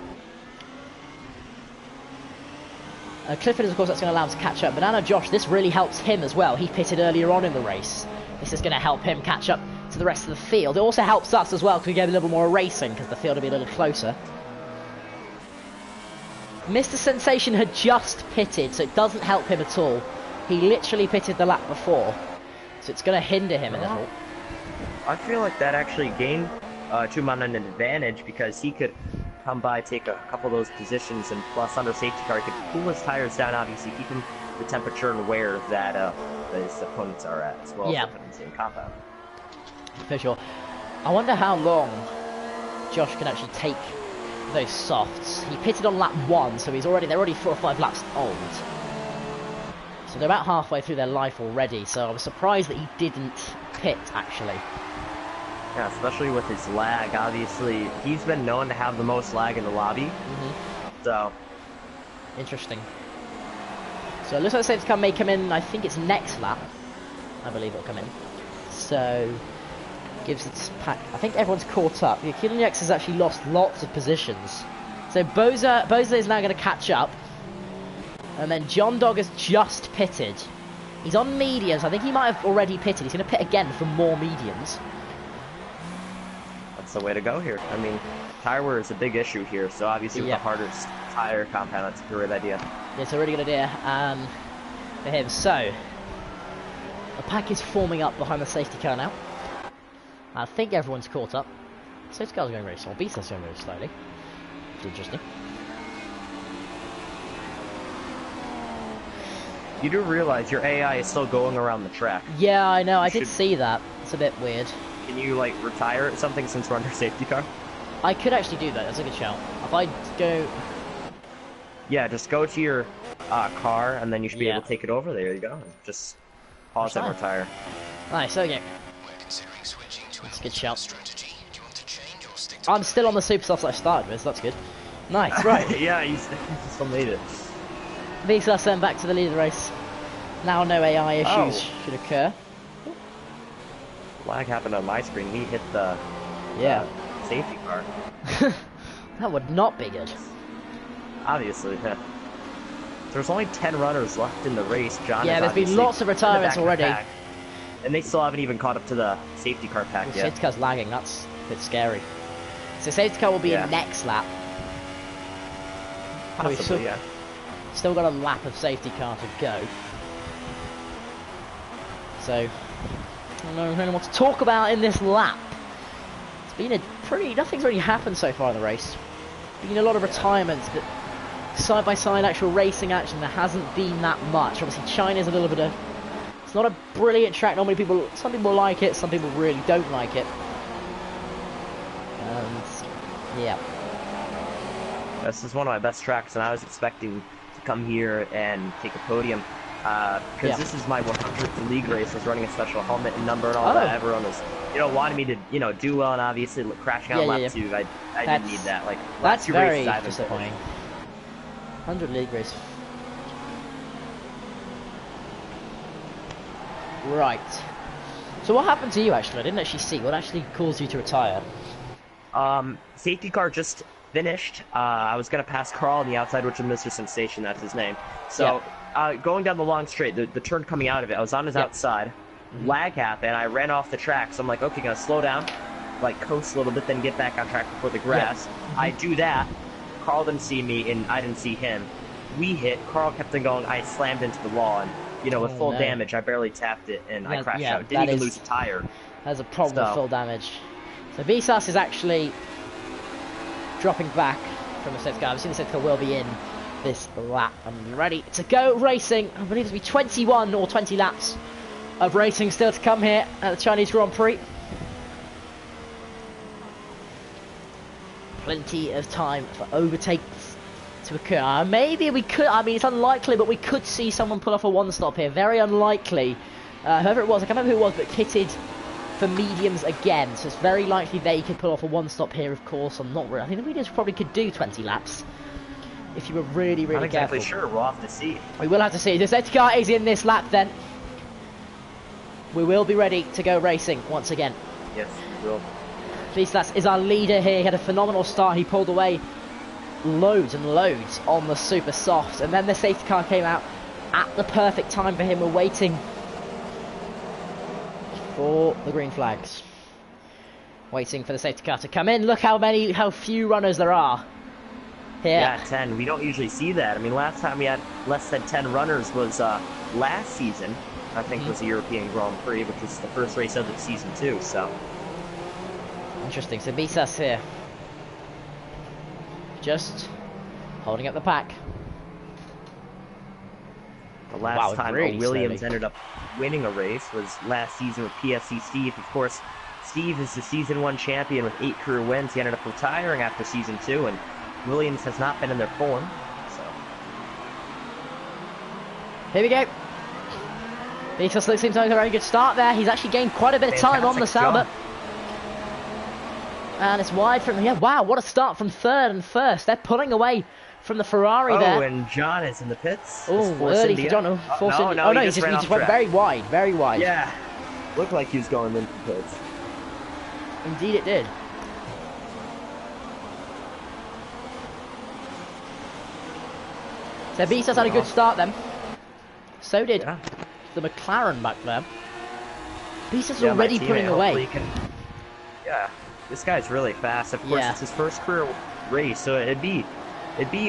S1: Clifford, of course, that's going to allow him to catch up. Banana Josh, this really helps him as well. He pitted earlier on in the race. This is going to help him catch up to the rest of the field. It also helps us as well because we get a little more racing because the field will be a little closer. Mr. Sensation had just pitted, so it doesn't help him at all. He literally pitted the lap before, so it's going to hinder him a little.
S2: I feel like that actually gained Truman an advantage because he could come by, take a couple of those positions, and plus under safety car, he could cool his tires down, obviously keeping the temperature and wear that his opponents are at, as well as in the same compound.
S1: For sure. I wonder how long Josh can actually take those softs. He pitted on lap 1, so they're already 4 or 5 laps old. So they're about halfway through their life already, so I was surprised that he didn't pit, actually.
S2: Yeah, especially with his lag. Obviously, he's been known to have the most lag in the lobby. So,
S1: interesting. So it looks like the safety car may come in, I think it's next lap. I believe it'll come in. So, gives its pack. I think everyone's caught up. Yeah, Keelan Yates has actually lost lots of positions. So Boza is now going to catch up. And then John Dog has just pitted. He's on mediums. I think he might have already pitted. He's going to pit again for more mediums.
S2: That's the way to go here. I mean, tire wear is a big issue here. So obviously with the hardest tire compound, that's a great idea.
S1: Yeah, it's a really good idea for him. So, the pack is forming up behind the safety car now. I think everyone's caught up. Safety car's going very slow. Beast's going very slowly. It's interesting.
S2: You do realize your AI is still going around the track.
S1: Yeah, I know. I did see that. It's a bit weird.
S2: Can you, like, retire something since we're under safety car?
S1: I could actually do that. That's a good shout. If I go...
S2: Yeah, just go to your car, and then you should be able to take it over. There you go. Just pause and retire.
S1: Nice, okay. That's a good shout. I'm still on the super softs I started with, so that's good. Nice, right.
S2: Yeah, you still made it.
S1: Visa sent back to the lead of the race. Now no AI issues should occur.
S2: Lag happened on my screen. He hit the safety car.
S1: That would not be good.
S2: Obviously, yeah. There's only 10 runners left in the race. John
S1: there's been lots of retirements already.
S2: And they still haven't even caught up to the safety car pack yet.
S1: Safety car's lagging, that's a bit scary. So safety car will be in next lap.
S2: Possibly, yeah.
S1: Still got a lap of safety car to go. So, I don't know really what to talk about in this lap. It's been a nothing's really happened so far in the race. Been a lot of retirements, but side-by-side actual racing action, there hasn't been that much. Obviously, China's a little bit of... It's not a brilliant track. Normally, some people like it, some people really don't like it. And, yeah.
S2: This is one of my best tracks, and I was expecting to come here and take a podium. Because this is my 100th league race. I was running a special helmet and number and all that. Everyone was, wanting me to, do well, and obviously crashing out lap 2. I didn't need that. Like,
S1: that's very disappointing. 100 league race. Right. So what happened to you actually? I didn't actually see. What actually caused you to retire?
S2: Safety car just finished. I was gonna pass Carl on the outside, which is Mr. Sensation. That's his name. So going down the long straight, the turn coming out of it, I was on his outside. Lag happened. I ran off the track. So I'm like, okay, gonna slow down, like coast a little bit, then get back on track before the grass. I do that. Carl didn't see me, and I didn't see him. We hit. Carl kept on going. I slammed into the wall, and with full damage, I barely tapped it, and I crashed out. Didn't even lose a tire.
S1: There's a problem with full damage. So Visas is actually dropping back from the safety car. I've seen the safety car will be in this lap. I'm ready to go racing. I believe it'll be 21 or 20 laps of racing still to come here at the Chinese Grand Prix. Plenty of time for overtakes to occur. Maybe we could, I mean it's unlikely, but we could see someone pull off a one-stop here. Very unlikely. Whoever it was, I can't remember who it was, but kitted for mediums again. So it's very likely they could pull off a one-stop here, of course. I'm not really, I think the mediums probably could do 20 laps. If you were really, really
S2: Not exactly
S1: careful.
S2: Sure, we'll have to see.
S1: We will have to see. The safety car is in this lap then. We will be ready to go racing once again.
S2: Yes, we will.
S1: Vislas is our leader here. He had a phenomenal start. He pulled away loads and loads on the super soft, and then the safety car came out at the perfect time for him. We're waiting for the green flags. Waiting for the safety car to come in. Look how few runners there are
S2: Yeah, 10. We don't usually see that. I mean, last time we had less than 10 runners was last season. I think it was the European Grand Prix, which was the first race of the season too. So
S1: interesting. So beats us here. Just holding up the pack.
S2: the last time
S1: really
S2: Williams
S1: slowly.
S2: ended up winning a race was last season with PFC Steve. Of course, Steve is the season 1 champion with 8 career wins. He ended up retiring after season 2, and Williams has not been in their form. So
S1: Here we go. Beats seems to have a very good start there. He's actually gained quite a bit of time on the Sauber. And it's wide from, yeah, wow, what a start from third and first. They're pulling away from the Ferrari there.
S2: Oh, and John is in the pits.
S1: Oh, early for John.
S2: No,
S1: he just went very wide, very wide.
S2: Yeah, looked like he was going into the pits.
S1: Indeed it did. So Beatus had a good start then. So did the McLaren back there. Beatus already pulling away.
S2: Yeah, this guy's really fast. Of course, it's his first career race, so it'd be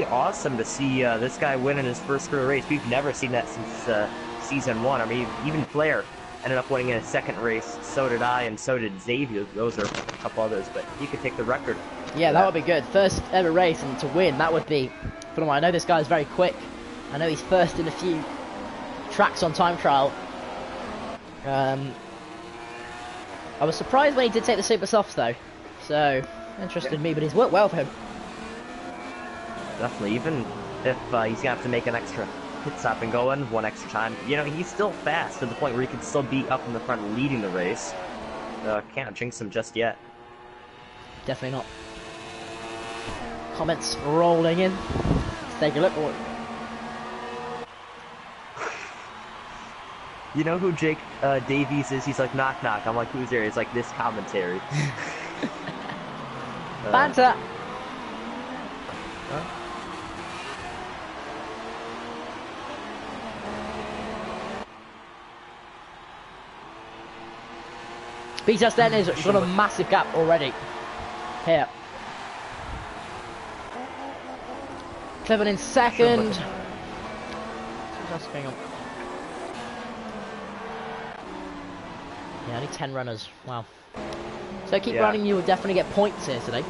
S2: awesome to see this guy win in his first career race. We've never seen that since season 1. I mean, even Flair ended up winning in his second race. So did I, and so did Xavier. Those are a couple others, but he could take the record.
S1: Yeah, that would be good. First ever race, and to win, that would be phenomenal. I know this guy's very quick. I know he's first in a few tracks on time trial. I was surprised when he did take the super softs though, so interested me, but he's worked well for him.
S2: Definitely, even if he's gonna have to make an extra pit stop and go in one extra time, you know, he's still fast to the point where he can still be up in the front leading the race. Can't jinx him just yet.
S1: Definitely not. Comments rolling in. Let's take a look.
S2: You know who Jake Davies is? He's like, knock knock. I'm like, who's there? He's like, this commentary.
S1: Banter! Beatus then has got a massive gap already. Here. Cleveland in second. What's going on? Yeah, only 10 runners. Wow. So keep running, you will definitely get points here today.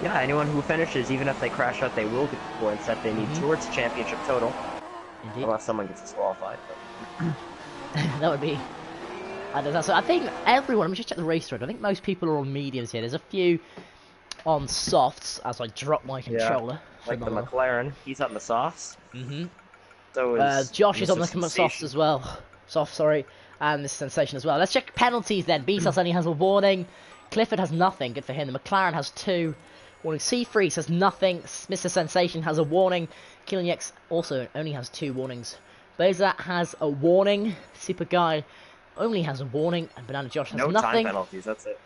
S2: Yeah, anyone who finishes, even if they crash out, they will get the points that they need towards the championship total.
S1: Indeed.
S2: Unless someone gets disqualified. But...
S1: that would be... I think everyone, let me just check the race thread. I think most people are on mediums here. There's a few on softs as I drop my controller.
S2: Like the McLaren, he's on the softs. So is
S1: Josh is on the softs as well. Soft, sorry. And this Sensation as well. Let's check penalties then. Beatus only has a warning. Clifford has nothing. Good for him. The McLaren has 2. Warning. Seafreeze has nothing. Mr. Sensation has a warning. Killian also only has 2 warnings. Beza has a warning. Super Guy only has a warning. And Banana Josh has nothing.
S2: No time penalties, that's it.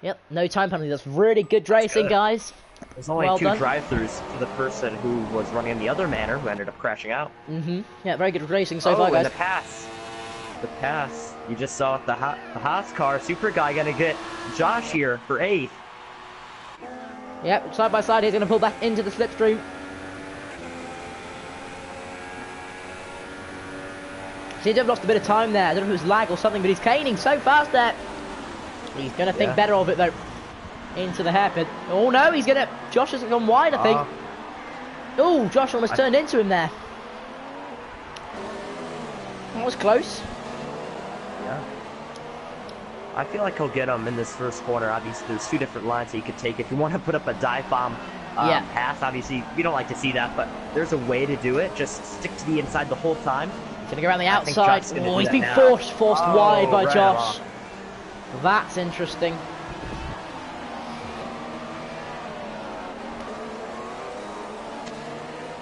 S1: Yep, no time penalties. That's really good racing, guys.
S2: There's only 2 drive-throus for the person who was running in the other manner who ended up crashing out.
S1: Yeah, very good racing so far, guys.
S2: And the pass. You just saw it, the Haas car. Super Guy gonna get Josh here for 8th.
S1: Yep, side by side, he's gonna pull back into the slipstream. So he did have lost a bit of time there. I don't know if it was lag or something, but he's caning so fast there. He's gonna think better of it though. Into the hairpin. Oh no, Josh has gone wide, I think. Oh, Josh almost turned into him there. That was close.
S2: Yeah. I feel like he'll get him in this first corner. Obviously, there's 2 different lines that you could take. If you want to put up a dive bomb pass, obviously, we don't like to see that, but there's a way to do it. Just stick to the inside the whole time.
S1: He's gonna go around the outside. Oh, he's been forced wide by Josh. That's interesting.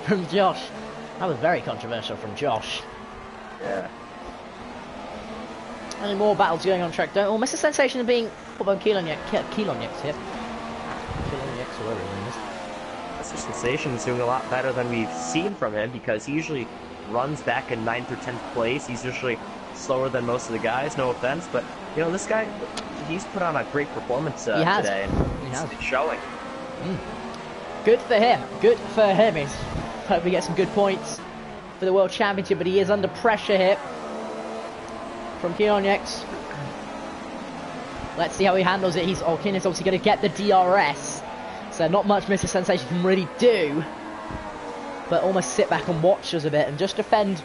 S1: From Josh. That was very controversial from Josh.
S2: Yeah.
S1: Any more battles going on track? Oh, Mr. Sensation is being put on Keelonyex here. Keelonyex, or whatever his name is.
S2: Mr. Sensation is doing a lot better than we've seen from him because he usually runs back in 9th or 10th place. He's usually slower than most of the guys, no offense, but you know, this guy, he's put on a great performance today, and he's showing.
S1: Good for him. Good for him. He's hope we get some good points for the World Championship, but he is under pressure here from Kielonieks. Let's see how he handles it. Kielonieks obviously going to get the DRS, so not much Mr. Sensation can really do, but almost sit back and watch us a bit and just defend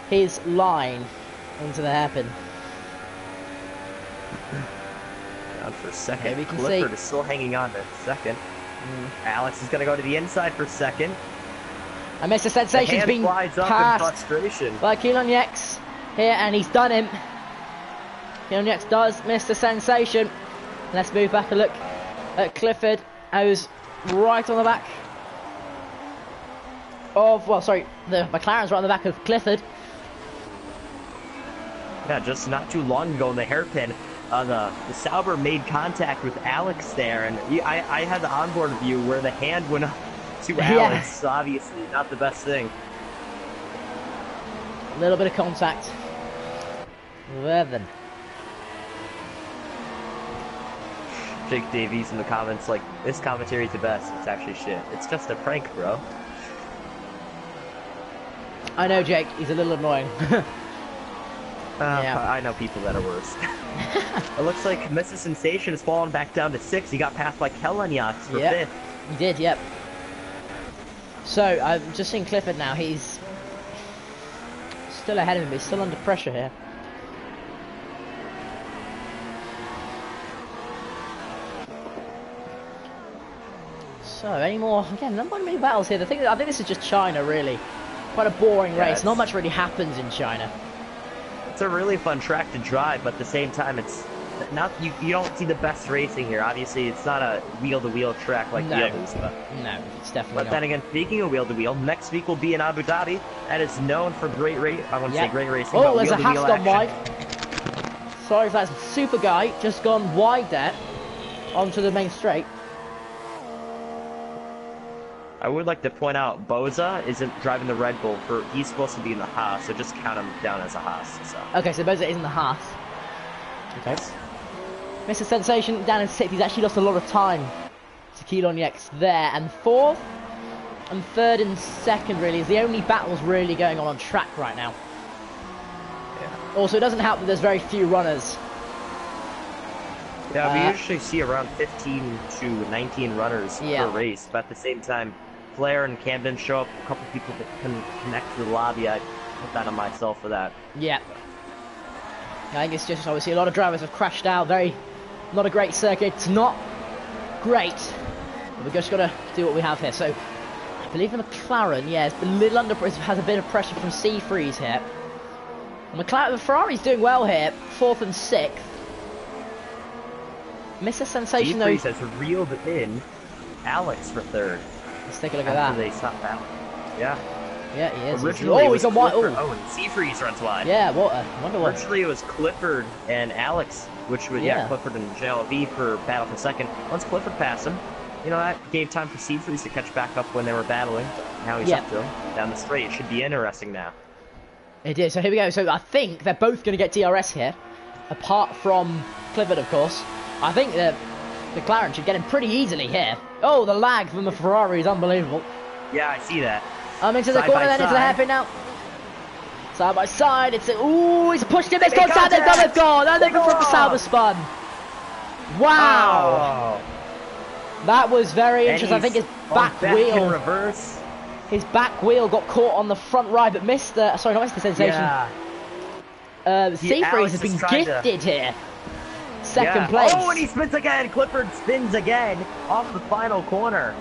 S1: his line into the hairpin.
S2: Down for second.
S1: Okay, we can
S2: Clifford
S1: see.
S2: is still hanging on to second. Alex is going to go to the inside for second.
S1: And Mr. Sensation's been passed
S2: frustration
S1: by Kielonieks here, and he's done him. Kielonieks does Mr. Sensation. Let's move back a look at Clifford, who's right on the back of, well, sorry, the McLaren's right on the back of Clifford.
S2: Yeah, just not too long ago in the hairpin, the Sauber made contact with Alex there, and I had the onboard view where the hand went up to Alex, so obviously not the best thing.
S1: A little bit of contact. There then.
S2: Jake Davies in the comments like, this commentary's the best. It's actually shit. It's just a prank, bro.
S1: I know, Jake. He's a little annoying.
S2: Yeah. I know people that are worse. It looks like Mr. Sensation has fallen back down to 6. He got passed by Kielonieks for 5th.
S1: He did, yep. So, I'm just seeing Clifford now. He's still ahead of him, but he's still under pressure here. So, any more? Again, not many battles here. I think this is just China, really. Quite a boring race. Not much really happens in China.
S2: It's a really fun track to drive, but at the same time, it's not you don't see the best racing here. Obviously, it's not a wheel-to-wheel track like the others. But
S1: no, it's definitely
S2: But
S1: not.
S2: then again, speaking of wheel-to-wheel, next week will be in Abu Dhabi, and it's known for great race. I want to say great racing.
S1: Oh, there's a
S2: wheel-to-wheel
S1: Haas gone
S2: action.
S1: wide. Sorry if that's Super Guy just gone wide there onto the main straight.
S2: I would like to point out, Boza isn't driving the Red Bull. He's supposed to be in the Haas, so just count him down as a Haas. So.
S1: Okay, so Boza is in the Haas. Okay. Mr. Sensation down in 6th. He's actually lost a lot of time to Kielonieks there. And 4th and 3rd and 2nd, really, is the only battles really going on track right now.
S2: Yeah.
S1: Also, it doesn't help that there's very few runners.
S2: Yeah, we usually see around 15 to 19 runners per race, but at the same time, Flair and Camden show up. A couple people that can connect to the lobby. I put that on myself for that.
S1: Yeah. I think it's just obviously a lot of drivers have crashed out. Not a great circuit. It's not great. But we've just got to do what we have here. So, I believe the McLaren, it's a little under, has a bit of pressure from Seafreeze here. The Ferrari's doing well here, 4th and 6th. Mr. Sensation, though.
S2: Seafreeze has reeled in Alex for 3rd.
S1: Let's take a look at that.
S2: They stopped out. Yeah.
S1: Yeah, he is.
S2: Originally,
S1: he's on wide.
S2: Oh, and Seafreeze runs wide.
S1: Yeah, what? I wonder what.
S2: Originally, it was Clifford and Alex, which was, Clifford and JLV for battle for 2nd. Once Clifford passed him, that gave time for Seafreeze to catch back up when they were battling. Now he's up to him down the straight. It should be interesting now.
S1: It is. So here we go. So I think they're both going to get DRS here, apart from Clifford, of course. I think the McLaren should get him pretty easily here. Oh, the lag from the Ferrari is unbelievable.
S2: Yeah, I see that.
S1: Into the corner, then into the hairpin now. Side by side, he's pushed him, they've gone, they've gone, and they've gone from the Sauber spun. Wow. That was very interesting. I think his back wheel.
S2: Reverse.
S1: His back wheel got caught on the front right, but missed the, sorry, not missed the Sensation. Seafreeze has been gifted here. Second place.
S2: Oh, and he spins again. Clifford spins again off the final corner.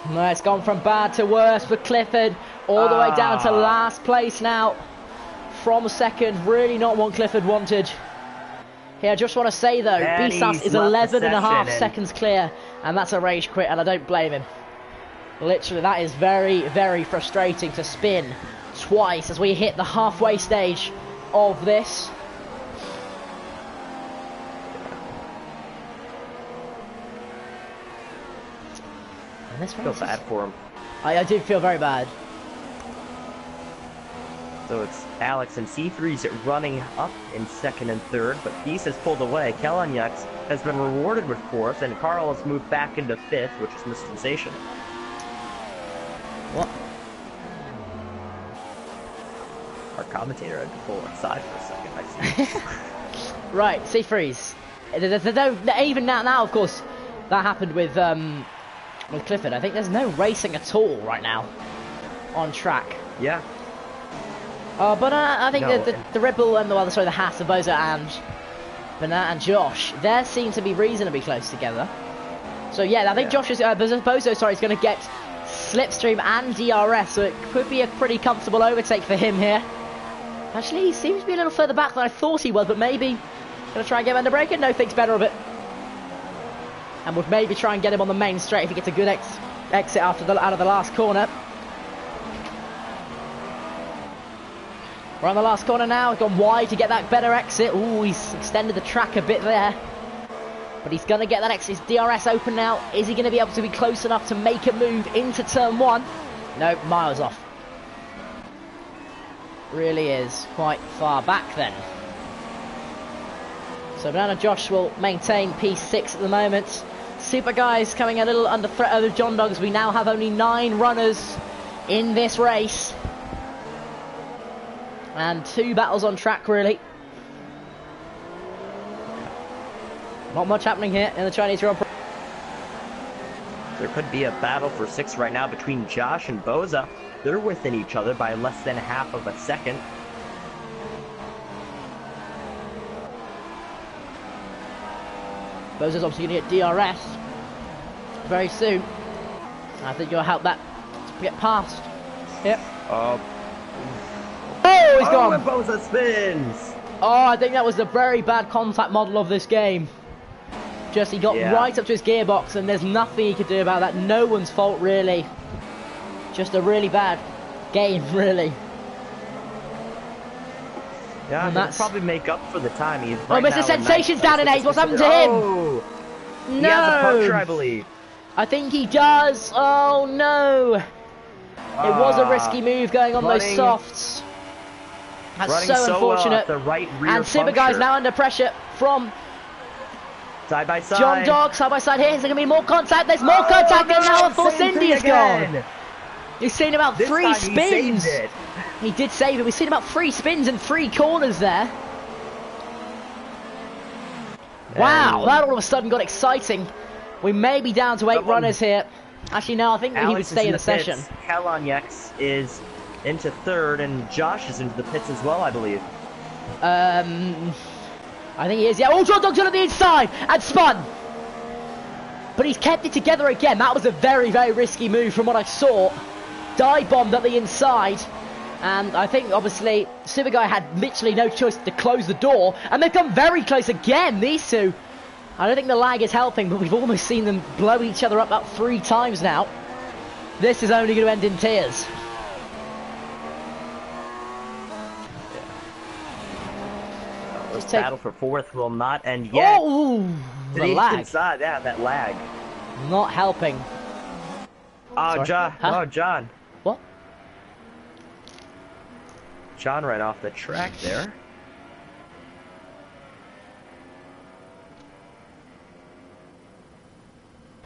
S1: No, it's gone from bad to worse for Clifford. All the way down to last place now. From 2nd. Really not what Clifford wanted. Here, I just want to say though, Bisas is 11.5 seconds clear. And that's a rage quit, and I don't blame him. Literally, that is very, very frustrating to spin twice as we hit the halfway stage of this.
S2: I feel bad for him.
S1: I did feel very bad.
S2: So it's Alex and C3's running up in second and third, but Beast has pulled away. Kelanyaks has been rewarded with fourth, and Carl has moved back into fifth, which is Mr. Sensation.
S1: What?
S2: Our commentator had to pull aside for a second, I see.
S1: Right, C3's. Even now, of course, that happened with Clifford. I think there's no racing at all right now on track.
S2: Yeah.
S1: But I think the Red Bull and the Haas, the Bozo and Josh, they seem to be reasonably close together. So yeah, I think Josh is Bozo, sorry, is going to get Slipstream and DRS, so it could be a pretty comfortable overtake for him here. Actually, he seems to be a little further back than I thought he was, but maybe going to try and get him under break, and no, thinks better of it. And would maybe try and get him on the main straight if he gets a good exit out of the last corner. We're on the last corner now. He's gone wide to get that better exit. Ooh, he's extended the track a bit there. But he's going to get that exit. His DRS open now. Is he going to be able to be close enough to make a move into turn one? No, miles off. Really is quite far back then. So Banana Josh will maintain P6 at the moment. Super Guys coming a little under threat over John Dogs. We now have only 9 runners in this race. And 2 battles on track, really. Not much happening here in the Chinese Grand Prix.
S2: There could be a battle for 6 right now between Josh and Boza. They're within each other by less than half of a second.
S1: Boza's obviously going to get DRS very soon. I think you'll help that to get past. Yep. Oh, he's gone!
S2: And Boza spins!
S1: Oh, I think that was the very bad contact model of this game. Just he got right up to his gearbox and there's nothing he could do about that. No one's fault, really. Just a really bad game, really.
S2: Yeah, and that's probably make up for the time. He's right
S1: Mr. Sensation's down in 8th. What's happened to him?
S2: Oh,
S1: no!
S2: He has a puncture, I believe.
S1: I think he does. Oh, no. It was a risky move going on those softs. That's so unfortunate.
S2: The right rear
S1: and Super Guy's now under pressure from
S2: side by side.
S1: John Dog, side by side here. Is there going to be more contact? There's more contact there now, and Force Indy is gone. You've seen about 3 spins. He did save it. We've seen about 3 spins and 3 corners there. Wow, that all of a sudden got exciting. We may be down to 8 runners here. Actually, no, I think he would stay in the session.
S2: Kelanyaks is into 3rd, and Josh is into the pits as well, I believe.
S1: I think he is, yeah. Oh, John Dog's on the inside and spun. But he's kept it together again. That was a very, very risky move from what I saw. Dive bombed at the inside. And I think, obviously, Super Guy had literally no choice to close the door. And they've come very close again, these two. I don't think the lag is helping, but we've almost seen them blow each other up about 3 times now. This is only going to end in tears.
S2: This battle for 4th will not end yet.
S1: Oh, the lag.
S2: Inside, yeah, that lag.
S1: Not helping.
S2: Oh, John. Huh? Oh, John.
S1: What?
S2: John right off the track there.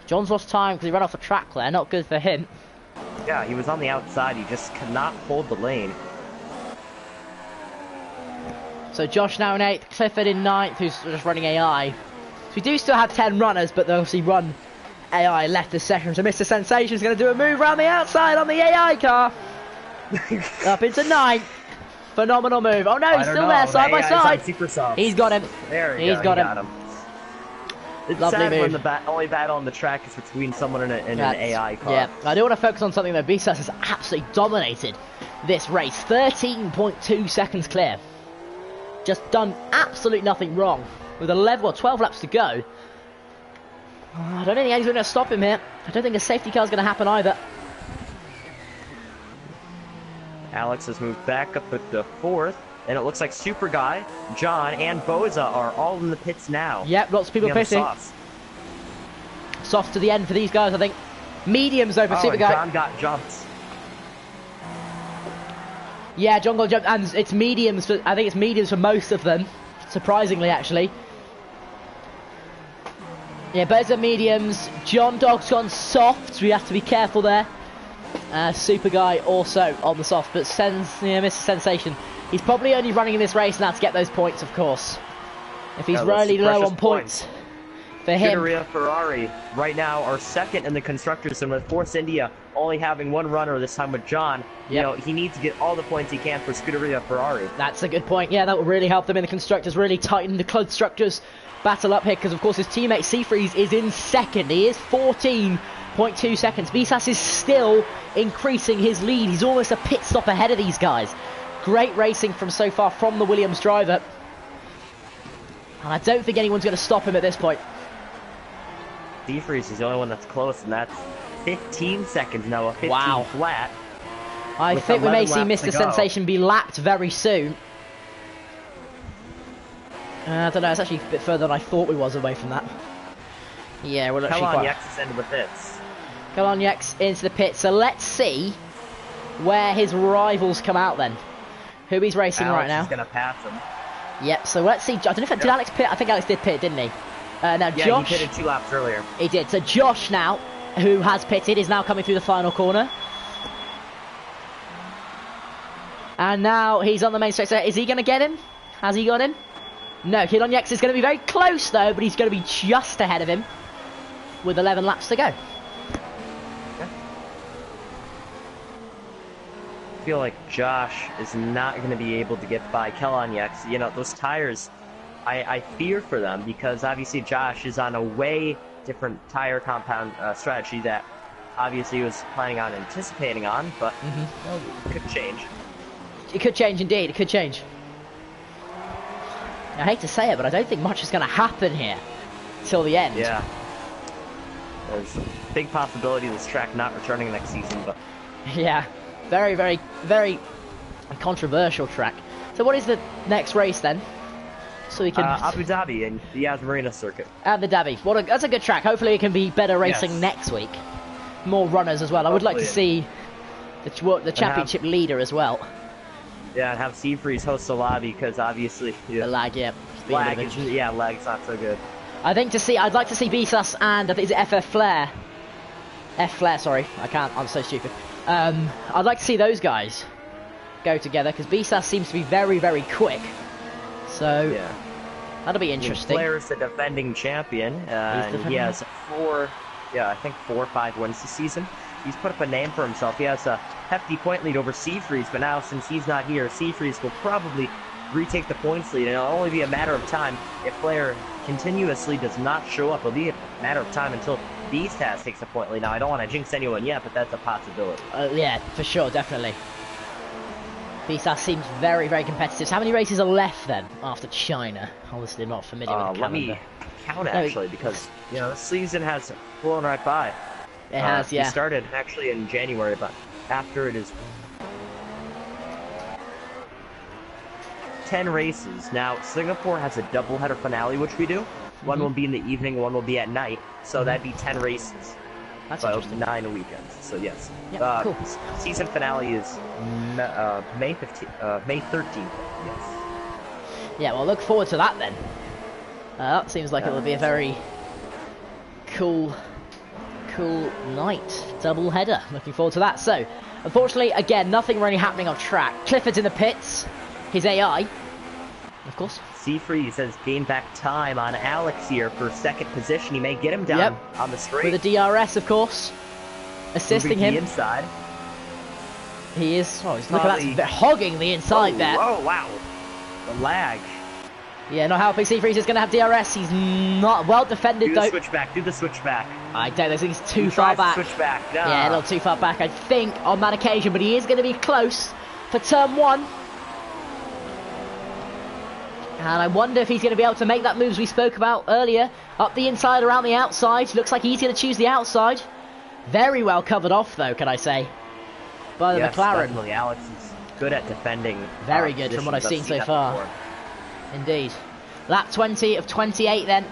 S1: John's lost time because he ran off the track there. Not good for him.
S2: Yeah, he was on the outside. He just cannot hold the lane.
S1: So Josh now in 8th, Clifford in 9th, who's just running AI. So we do still have 10 runners, but they obviously run AI left this session. So Mr. Sensation's going to do a move around the outside on the AI car. Up into 9th. Phenomenal move. Oh no, he's still there, side by side. He's got him.
S2: There
S1: he's got him.
S2: It's
S1: lovely
S2: sad
S1: move.
S2: when the only battle on the track is between someone in an AI car.
S1: Yeah, I do want to focus on something though. BSAS has absolutely dominated this race. 13.2 seconds clear. Just done absolutely nothing wrong. With 12 laps to go. I don't think anyone's going to stop him here. I don't think a safety car is going to happen either.
S2: Alex has moved back up at the 4th. And it looks like Super Guy, John, and Boza are all in the pits now.
S1: Yep, lots of people pitting. Soft to the end for these guys, I think. Mediums over Super Guy.
S2: John got jumped.
S1: Yeah, John got jumped, and it's mediums. I think it's mediums for most of them, surprisingly, actually. Yeah, birds are mediums. John Dog's gone soft, so we have to be careful there. Super Guy also on the soft, but Mr. Sensation. He's probably only running in this race now to get those points, of course. If he's really low on points for him.
S2: Scuderia Ferrari right now are second in the constructors, and with Force India only having one runner this time with John, you know, he needs to get all the points he can for Scuderia Ferrari.
S1: That's a good point. Yeah, that will really help them in the constructors, really tighten the constructors battle up here, because of course his teammate Seafreeze is in second. He is 14.2 seconds. Bisas is still increasing his lead. He's almost a pit stop ahead of these guys. Great racing from so far from the Williams driver. And I don't think anyone's going to stop him at this point.
S2: Seafreeze is the only one that's close, and that's 15 seconds now, a 15 flat.
S1: I think we may see Mr. Sensation be lapped very soon. I don't know, it's actually a bit further than I thought we was away from that. Yeah, we're actually quite...
S2: Kalaniek's is into the pits.
S1: Kalaniek's into the pits, so let's see where his rivals come out then. Who he's racing right now.
S2: Alex is going to pass him.
S1: Yep, so let's see. I don't know if did Alex pit? I think Alex did pit, didn't he? Now
S2: yeah,
S1: Josh...
S2: he pitted 2 laps earlier.
S1: He did. So Josh now, who has pitted, is now coming through the final corner. And now he's on the main straight. So is he going to get him? Has he got him? No, Kalaniek's is going to be very close though, but he's going to be just ahead of him with 11 laps to go.
S2: Yeah. I feel like Josh is not going to be able to get by Kalaniek's. You know, those tires, I fear for them, because obviously Josh is on a way different tire compound strategy that obviously he was planning on anticipating on, but well, it could change.
S1: It could change indeed, it could change. I hate to say it, but I don't think much is going to happen here till the end.
S2: Yeah. There's a big possibility of this track not returning next season, but...
S1: Yeah. Very, very, very controversial track. So what is the next race then? So we can...
S2: Abu Dhabi and the Yas Marina circuit.
S1: Abu Dhabi. That's a good track. Hopefully it can be better racing next week. More runners as well. I would like to see the championship leader as well.
S2: Yeah, and have Seafreeze host a lobby, because obviously...
S1: The lag, yeah.
S2: Lag's not so good.
S1: I'd like to see Bisas and, I think, is it FF Flair? F Flair, sorry. I'm so stupid. I'd like to see those guys go together, because Bisas seems to be very, very quick. So, yeah. That'll be interesting.
S2: Flair's the defending champion, and he has 4 or 5 wins this season. He's put up a name for himself. He has a hefty point lead over Seafreeze, but now since he's not here, Seafreeze will probably retake the points lead, and it'll only be a matter of time if Flair continuously does not show up. It'll be a matter of time until Beastaz takes a point lead. Now, I don't want to jinx anyone yet, but that's a possibility.
S1: Yeah, for sure, definitely. Beastaz seems very, very competitive. So how many races are left then after China? Obviously, not familiar with the calendar.
S2: Let me count actually, because you know, the season has flown right by.
S1: It has, yeah.
S2: It started actually in January, but after it is 10 races. Now, Singapore has a doubleheader finale, which we do. One will be in the evening, one will be at night. So that'd be 10 races.
S1: That's
S2: so
S1: interesting.
S2: 9 weekends. So yes.
S1: Yeah, cool.
S2: Season finale is May 13th. Yes.
S1: Yeah, well, look forward to that then. That seems like it'll be a very cool night. Double header. Looking forward to that. So, unfortunately, again, nothing really happening on track. Clifford's in the pits. His AI, of course.
S2: Seafreeze has gained back time on Alex here for second position. He may get him down on the straight.
S1: With a DRS, of course. Assisting him.
S2: The inside.
S1: He is. Oh, look at that. Hogging the inside there.
S2: Oh, wow. The lag.
S1: Yeah, not helping. Seafreeze is going to have DRS. He's not well defended, though.
S2: Do the switchback.
S1: I don't think he's too far back.
S2: Switchback. No.
S1: Yeah, a little too far back, I think, on that occasion. But he is going to be close for turn 1. And I wonder if he's going to be able to make that moves we spoke about earlier. Up the inside, around the outside. Looks like he's going to choose the outside. Very well covered off, though, can I say, by the McLaren.
S2: Definitely. Alex is good at defending.
S1: Very good from what I've seen so far. Indeed. Lap 20 of 28 then.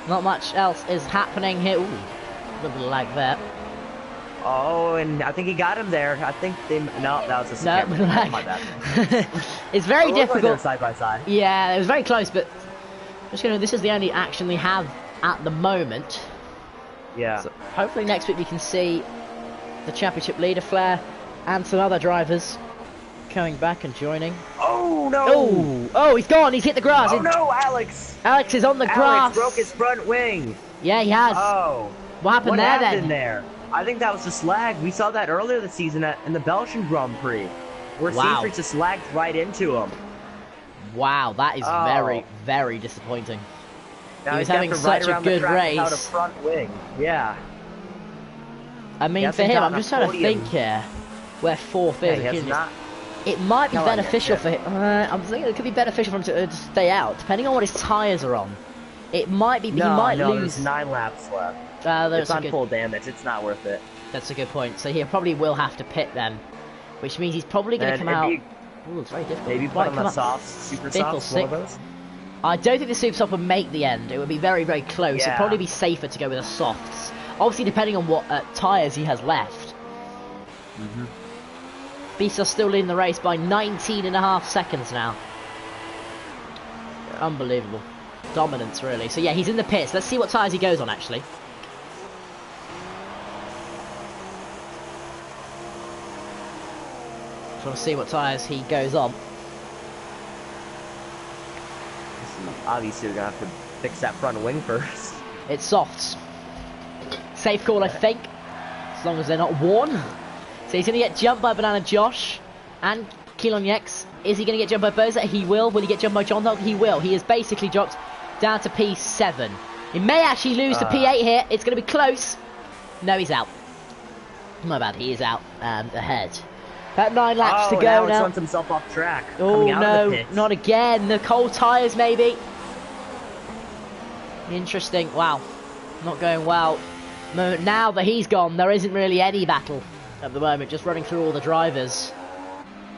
S1: Not much else is happening here. Ooh, a little lag there.
S2: Oh, and I think he got him there. I think they... No, that was a
S1: No,
S2: second. Oh, my bad.
S1: it's very
S2: It looked like they were
S1: difficult.
S2: side by side.
S1: Yeah, it was very close, but just gonna. This is the only action we have at the moment.
S2: Yeah.
S1: So hopefully next week we can see the championship leader Flair and some other drivers coming back and joining.
S2: Oh, no!
S1: Oh, he's gone. He's hit the grass.
S2: Oh, no, Alex!
S1: Alex is on the grass.
S2: Alex broke his front wing.
S1: Yeah, he has.
S2: Oh.
S1: What happened
S2: What
S1: there
S2: happened
S1: then?
S2: there? I think that was just lag. We saw that earlier this season in the Belgian Grand Prix, where
S1: Wow.
S2: Seafried just lagged right into him.
S1: Wow, that is
S2: Oh.
S1: very, very disappointing.
S2: Now
S1: He was
S2: he's
S1: having
S2: got to ride
S1: such a
S2: around the
S1: good
S2: track
S1: race.
S2: without a front wing. Yeah.
S1: I mean,
S2: He
S1: for
S2: hasn't
S1: him, I'm
S2: gotten
S1: just
S2: a
S1: trying to
S2: podium.
S1: think here where fourth
S2: Yeah,
S1: is.
S2: he has not.
S1: It might be
S2: Come on,
S1: beneficial
S2: yeah.
S1: for him. I'm thinking it could be beneficial for him to stay out, depending on what his tyres are on. It might be. He might
S2: No,
S1: lose.
S2: there's 9 laps left.
S1: There's
S2: It's
S1: a
S2: on
S1: good,
S2: full damage. It's not worth it.
S1: That's a good point. So he probably will have to pit then, which means he's probably going to
S2: And
S1: come out.
S2: maybe-
S1: Ooh, it's very difficult.
S2: Maybe
S1: He
S2: put
S1: might
S2: on
S1: come
S2: the
S1: out
S2: softs, super
S1: fifth or
S2: softs, one of
S1: sixth.
S2: those.
S1: I don't think the super soft would make the end. It would be very, very close. It'd
S2: Yeah.
S1: probably be safer to go with the softs. Obviously, depending on what tyres he has left. Beast's still leading the race by 19.5 seconds now. Unbelievable. Dominance, really. So, yeah, he's in the pits. Let's see what tyres he goes on, actually. Just want to see what tyres he goes on.
S2: Obviously, we're going to have to fix that front wing first.
S1: It's softs. Safe call, I think. As long as they're not worn. So he's going to get jumped by Banana Josh and Keelan Yex. Is he going to get jumped by Boza? He will. Will he get jumped by John Dog? He will. He has basically dropped down to P7. He may actually lose to P8 here. It's going to be close. No, he's out. My bad. He is out and ahead. About 9 laps to go
S2: now.
S1: now.
S2: He runs himself off track.
S1: Oh
S2: coming out of
S1: no,
S2: the pits.
S1: not again. The cold tyres maybe. Interesting. Wow. Not going well. Now that he's gone, there isn't really any battle at the moment. Just running through all the drivers.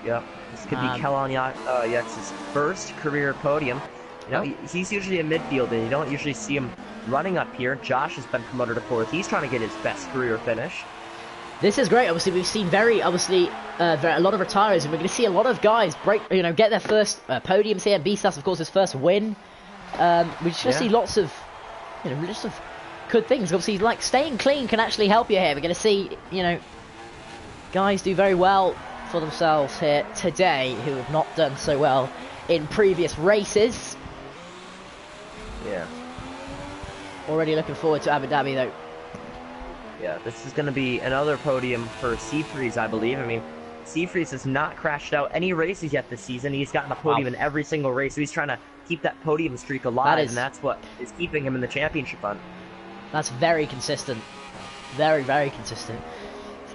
S2: Yep. This could be Kellon Yax's first career podium. You know, he's usually a midfield, and you don't usually see him running up here. Josh has been promoted to 4th. He's trying to get his best career finish.
S1: This is great. Obviously, we've seen a lot of retirees, and we're going to see a lot of guys get their first podiums here. B-Stas, of course, his first win. We just see lots of, lots of good things. Obviously, like staying clean can actually help you here. We're going to see, guys do very well for themselves here today who have not done so well in previous races.
S2: Yeah.
S1: Already looking forward to Abu Dhabi, though.
S2: Yeah, this is going to be another podium for Seafreeze, I believe. I mean, Seafreeze has not crashed out any races yet this season. He's gotten a podium in every single race, so he's trying to keep that podium streak alive, and that's what is keeping him in the championship hunt.
S1: That's very consistent. Very, very consistent.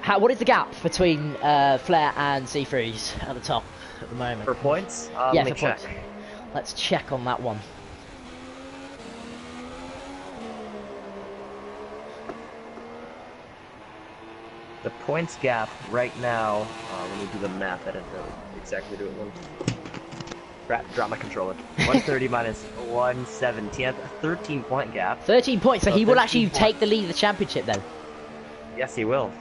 S1: What is the gap between Flair and Seafreeze at the top at the moment?
S2: For points?
S1: Yeah,
S2: let me
S1: for
S2: check.
S1: points. Let's check on that one.
S2: The points gap right now, let me do the math, I didn't really exactly do it. Drop my controller. 130 minus 117, a 13-point gap.
S1: 13 points, so he will actually
S2: points.
S1: take the lead of the championship then.
S2: Yes, he will.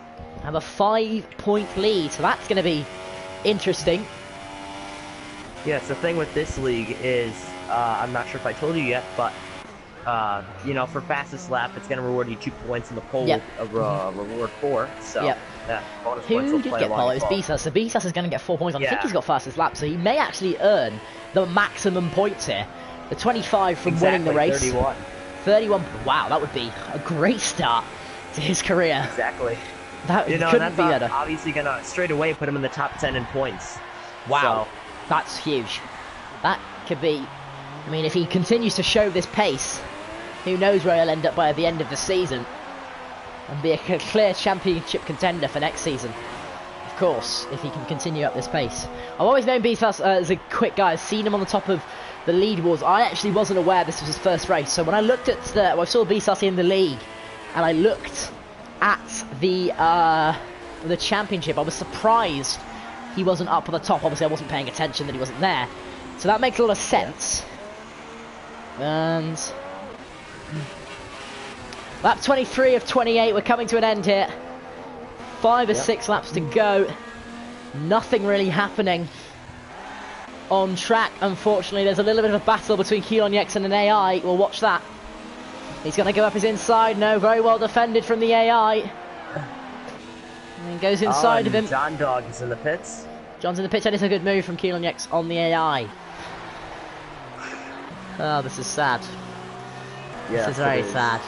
S1: Have a 5-point lead, so that's going to be interesting.
S2: Yes, the thing with this league is, I'm not sure if I told you yet, but for fastest lap, it's going to reward you 2 points in the poll of reward 4. So that bonus points
S1: Who
S2: will
S1: did
S2: play
S1: get
S2: along
S1: followed?
S2: as
S1: It's
S2: well.
S1: B-Sus. So B-Sus is going to get 4 points. I think he's got fastest lap, so he may actually earn the maximum points here. The 25 from winning the race.
S2: 31.
S1: 31. Wow, that would be a great start to his career.
S2: Exactly.
S1: That couldn't be better.
S2: Obviously going to straight away put him in the top 10 in points.
S1: Wow,
S2: So,
S1: that's huge. That could be... I mean, if he continues to show this pace, who knows where he'll end up by the end of the season and be a clear championship contender for next season. Of course, if he can continue up this pace. I've always known Beefus as a quick guy. I've seen him on the top of the lead wars. I actually wasn't aware this was his first race. So when I looked at I saw Beefus in the league, and I looked at the championship, I was surprised he wasn't up at the top. Obviously, I wasn't paying attention that he wasn't there. So that makes a lot of sense. And lap 23 of 28, we're coming to an end here. 5 or 6 laps to go. Nothing really happening on track, unfortunately. There's a little bit of a battle between Kielon-Yex and an AI. We'll watch that. He's going to go up his inside. No, very well defended from the AI. And goes inside of him.
S2: John Dog is in the pits.
S1: John's in the pits, and it's a good move from Kielon-Yex on the AI. Oh, this is sad.
S2: Yes,
S1: this is very sad.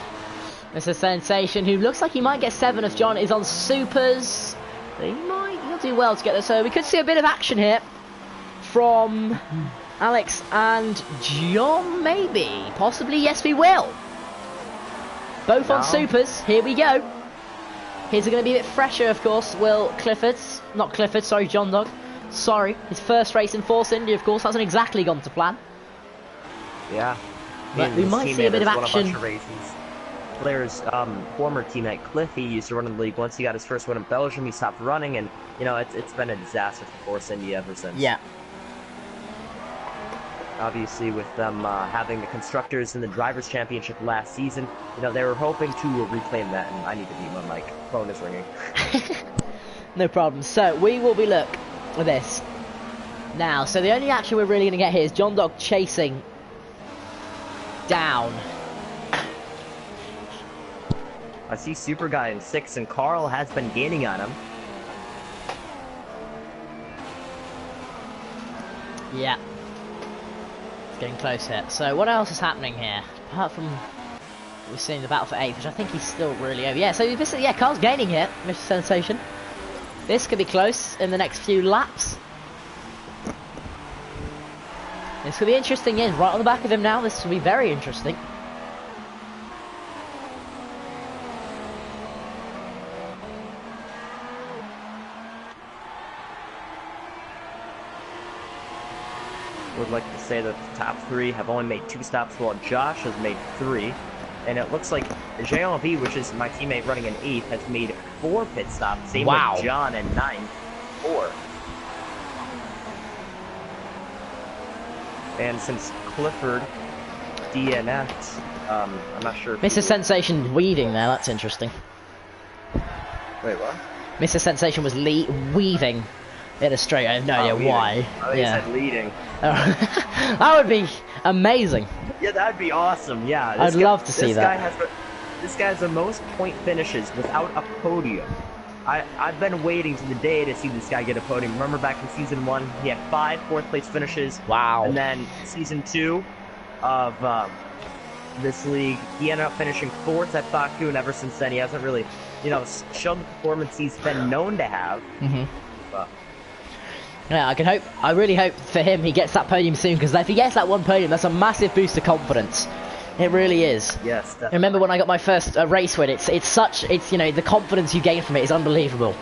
S1: This is Sensation, who looks like he might get 7 as John is on supers. He'll do well to get this. So we could see a bit of action here from Alex and John, maybe. Possibly, yes, we will. Both on supers. Here we go. His are going to be a bit fresher, of course. Will Clifford's. Not Clifford, sorry, John Dog. Sorry. His first race in Force India, of course. Hasn't exactly gone to plan.
S2: Yeah.
S1: But we might see a bit of action.
S2: Blair's former teammate Cliff, he used to run in the league. Once he got his first win in Belgium, he stopped running, and you know it's been a disaster for Force India ever since.
S1: Yeah.
S2: Obviously, with them having the Constructors in the Drivers' Championship last season, you know, they were hoping to reclaim that, and I need to beat my mic. Phone is ringing.
S1: No problem. So, we will be, look, with this. Now, so the only action we're really going to get here is John Dog chasing down.
S2: I see Super Guy in 6, and Carl has been gaining on him.
S1: Yeah. Getting close here. So what else is happening here? Apart from we're seeing the battle for 8th, which I think he's still really over. Yeah, so this is, yeah, Carl's gaining here, Mr. Sensation. This could be close in the next few laps. This could be interesting, yeah, right on the back of him now. This will be very interesting.
S2: Would like to say that the top 3 have only made 2 stops, while Josh has made 3. And it looks like JLB, which is my teammate running in 8th, has made 4 pit stops. Same with John in 9th, 4. And since Clifford DNF'd, I'm not sure if
S1: Mr. Sensation weaving there, that's interesting.
S2: Wait, what?
S1: Mr. Sensation was weaving in a straight. I have no idea why.
S2: I said leading.
S1: That would be amazing.
S2: Yeah, that'd be awesome. Yeah,
S1: I'd love to see that.
S2: This guy has the most point finishes without a podium. I've been waiting to the day to see this guy get a podium. Remember back in season 1, he had 5 4th place finishes.
S1: Wow.
S2: And then season 2 of this league, he ended up finishing 4th at Baku, and ever since then he hasn't really, you know, shown the performance he's been known to have. But
S1: yeah, I really hope for him he gets that podium soon, because if he gets that one podium, that's a massive boost of confidence. It really is.
S2: Yes, definitely.
S1: Remember when I got my first race win? It's you know, the confidence you gain from it is unbelievable.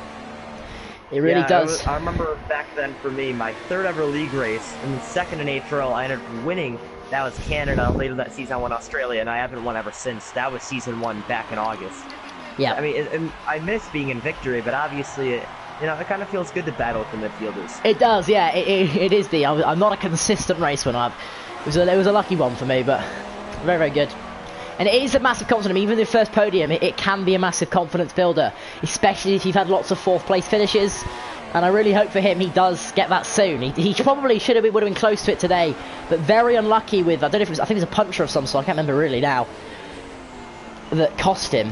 S1: It really does.
S2: I remember back then for me, my 3rd ever league race, and 2nd in HRL, I ended up winning. That was Canada. Later that season I won Australia, and I haven't won ever since. That was season 1 back in August.
S1: Yeah.
S2: I mean, I miss being in victory, but obviously, you know, it kind of feels good to battle with the midfielders.
S1: It does, yeah. It is I'm not a consistent race winner. It was a lucky one for me, but very, very good. And it is a massive confidence. Even the first podium, it can be a massive confidence builder, especially if you've had lots of 4th place finishes. And I really hope for him he does get that soon. He probably would have been close to it today, but very unlucky with, I don't know if it was, I think it was a puncher of some sort, I can't remember really now, that cost him.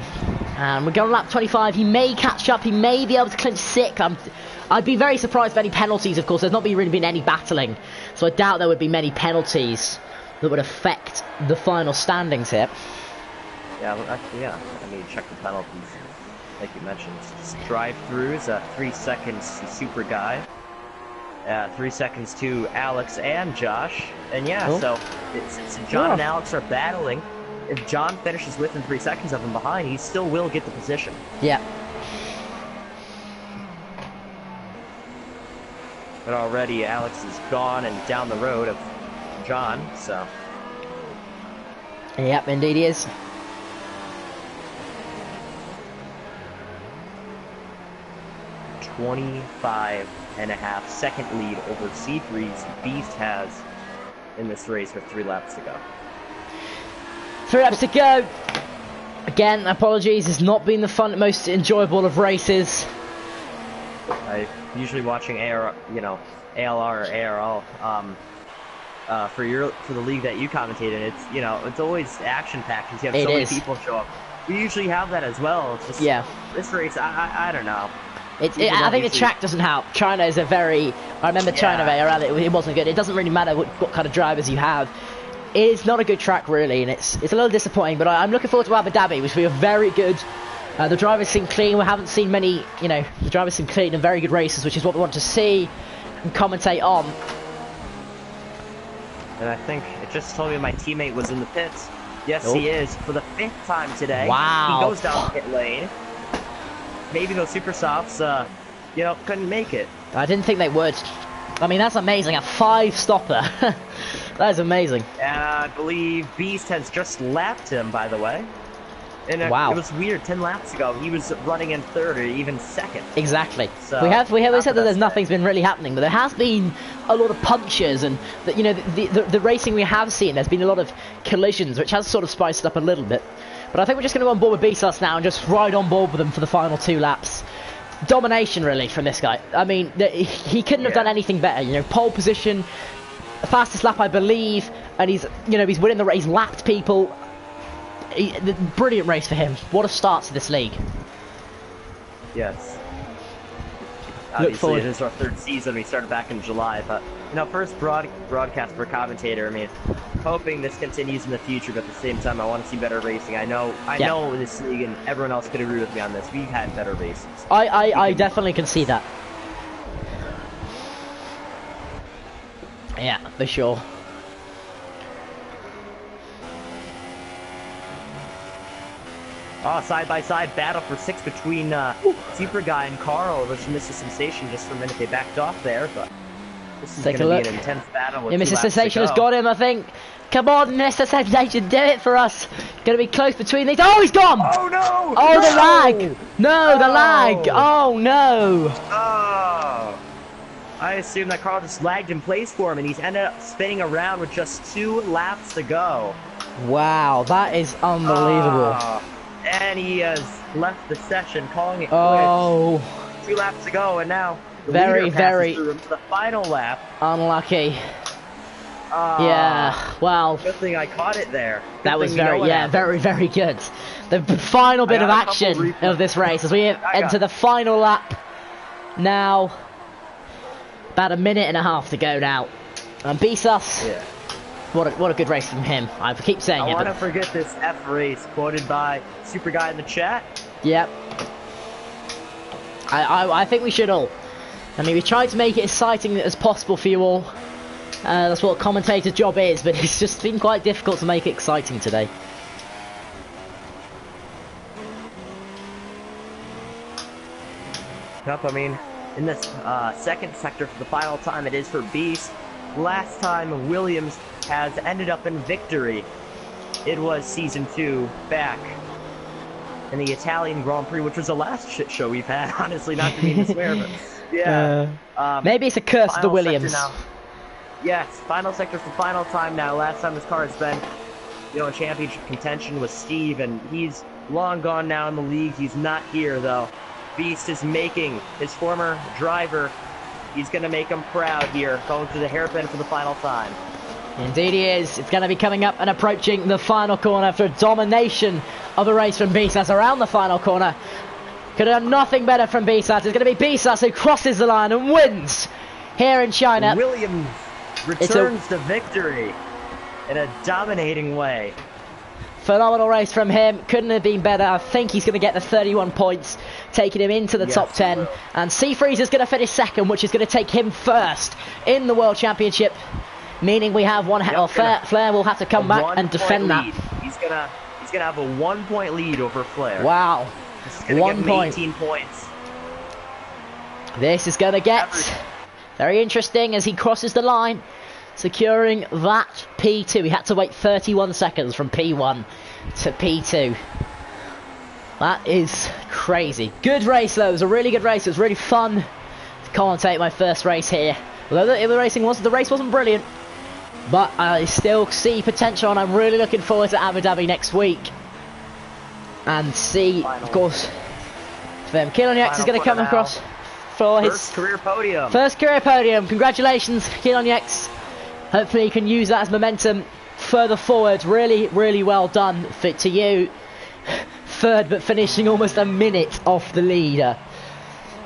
S1: And we're going lap 25. He may catch up. He may be able to clinch 6th. I'd be very surprised with any penalties, of course. There's not really been any battling, so I doubt there would be many penalties that would affect the final standings here.
S2: Yeah, actually, yeah. I mean, check the penalties. Like you mentioned, drive-throughs, 3 seconds to Super Guy, 3 seconds to Alex and Josh, and yeah, cool. So since John and Alex are battling, if John finishes within 3 seconds of him behind, he still will get the position.
S1: Yeah.
S2: But already Alex is gone and down the road of John, so.
S1: Yep, indeed he is.
S2: .25.5-second lead over C3's Beast has in this race with 3 laps to go.
S1: 3 laps to go. Again, apologies, it's not been the most enjoyable of races.
S2: I usually watching ALR or ARL. For the league that you commentate in, it's always action packed because you have so many people show up. We usually have that as well. It's just this race, I don't know.
S1: I think the track doesn't help. China is I remember China ARL, it wasn't good. It doesn't really matter what kind of drivers you have. It's not a good track really, and it's a little disappointing. But I'm looking forward to Abu Dhabi, which will be a very good. The drivers seem clean. We haven't seen many, the drivers seem clean and very good races, which is what we want to see and commentate on.
S2: And I think it just told me my teammate was in the pits. Yes, he is, for the 5th time today.
S1: Wow.
S2: He goes down the pit lane. Maybe those super softs, couldn't make it.
S1: I didn't think they would. I mean, that's amazing. A 5-stopper. That is amazing.
S2: And I believe Beast has just lapped him, by the way. And it was weird. 10 laps ago, he was running in 3rd or even 2nd.
S1: Exactly.
S2: So,
S1: we have said that nothing's been really happening, but there has been a lot of punches, and the racing we have seen. There's been a lot of collisions, which has sort of spiced it up a little bit. But I think we're just going to go on board with Beast now and just ride on board with him for the final 2 laps. Domination, really, from this guy. I mean, he couldn't have done anything better. Pole position, fastest lap, I believe, and he's winning the race. He's lapped people. Brilliant race for him. What a start to this league.
S2: Yes. Obviously, it is our 3rd season. We started back in July, but first broadcast for commentator. I mean, hoping this continues in the future, but at the same time, I want to see better racing. I know this league and everyone else could agree with me on this. We've had better races.
S1: I definitely can see that. Yeah, for sure.
S2: Oh, side-by-side battle for 6 between Super Guy and Carl, which Mr. Sensation just for a minute. They backed off there, but this is going to be an intense battle.
S1: Mr. Sensation has got him, I think. Come on, Mr. Sensation, do it for us. Going to be close between these. Oh, he's gone!
S2: Oh, no!
S1: Oh, no! The lag! No, the lag! Oh, no!
S2: Oh! I assume that Carl just lagged in place for him, and he's ended up spinning around with just 2 laps to go.
S1: Wow, that is unbelievable.
S2: And he has left the session, calling it
S1: quits.
S2: 2 laps to go, and now the
S1: very
S2: through him to the final lap.
S1: Unlucky. Yeah, well.
S2: Good thing I caught it there.
S1: That was very, very good. The final bit of action of this race as we enter the final lap. Now, about 1.5 minutes to go now. And Bisas. Yeah. What a good race from him. I keep saying it.
S2: I want to forget this F race, quoted by Super Guy in the chat.
S1: Yep. I think we should all. I mean, we tried to make it as exciting as possible for you all. That's what a commentator's job is, but it's just been quite difficult to make it exciting today.
S2: Yep, I mean, in this 2nd sector for the final time, it is for Beast. Last time, Williams has ended up in victory. It was Season 2 back in the Italian Grand Prix, which was the last shit show we've had, honestly, not to mean to swear, but yeah.
S1: Maybe it's a curse of the Williams.
S2: Yes, final sector for final time now. Last time this car has been, in championship contention with Steve, and he's long gone now in the league. He's not here, though. Beast is making his former driver. He's going to make him proud here, going to the hairpin for the final time.
S1: Indeed he is. It's going to be coming up and approaching the final corner after a domination of the race from Bisas around the final corner. Could have done nothing better from Bisas. It's going to be Bisas who crosses the line and wins here in China.
S2: Williams returns to victory in a dominating way.
S1: Phenomenal race from him. Couldn't have been better. I think he's going to get the 31 points, taking him into the top 10. And Seafreeze is going to finish 2nd, which is going to take him 1st in the World Championship. Meaning we have one. Flair will have to come back and defend that.
S2: He's gonna have a 1-point lead over Flair.
S1: Wow, 1 point.
S2: 18 points.
S1: This is gonna get very interesting as he crosses the line, securing that P2. He had to wait 31 seconds from P1 to P2. That is crazy. Good race though. It was a really good race. It was really fun to commentate my first race here. Although the race wasn't brilliant. But I still see potential, and I'm really looking forward to Abu Dhabi next week. And see, of course, them. Kiloniax is going to come across. for his
S2: first career podium.
S1: First career podium. Congratulations, Keelan Yates. Hopefully you can use that as momentum further forward. Really, really well done to you. Third, but finishing almost a minute off the leader.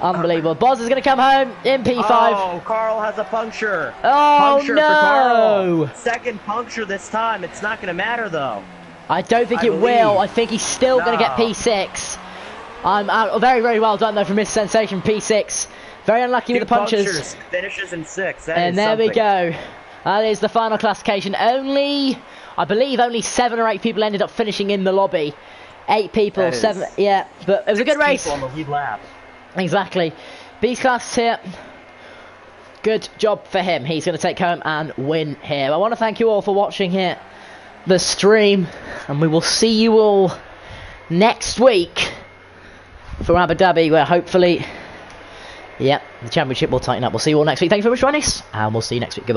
S1: Unbelievable. Boz is going to come home in P5.
S2: Oh, Carl has a puncture.
S1: Oh,
S2: puncture
S1: no.
S2: for Carl. Second puncture this time. It's not going to matter, though.
S1: I don't think it will. I think he's still going to get P6. I'm out. Very, very well done, though, from Mr. Sensation. P6. Very unlucky with the punches.
S2: Punctures, finishes in 6.
S1: And there we go. That is the final classification. I believe only 7 or 8 people ended up finishing in the lobby. 8 people, 7. Yeah, but it was a good race.
S2: On the lead lap.
S1: Exactly. B class here. Good job for him. He's going to take home and win here. I want to thank you all for watching here the stream, and we will see you all next week for Abu Dhabi, where hopefully, the championship will tighten up. We'll see you all next week. Thank you very much for joining us, and we'll see you next week. Goodbye.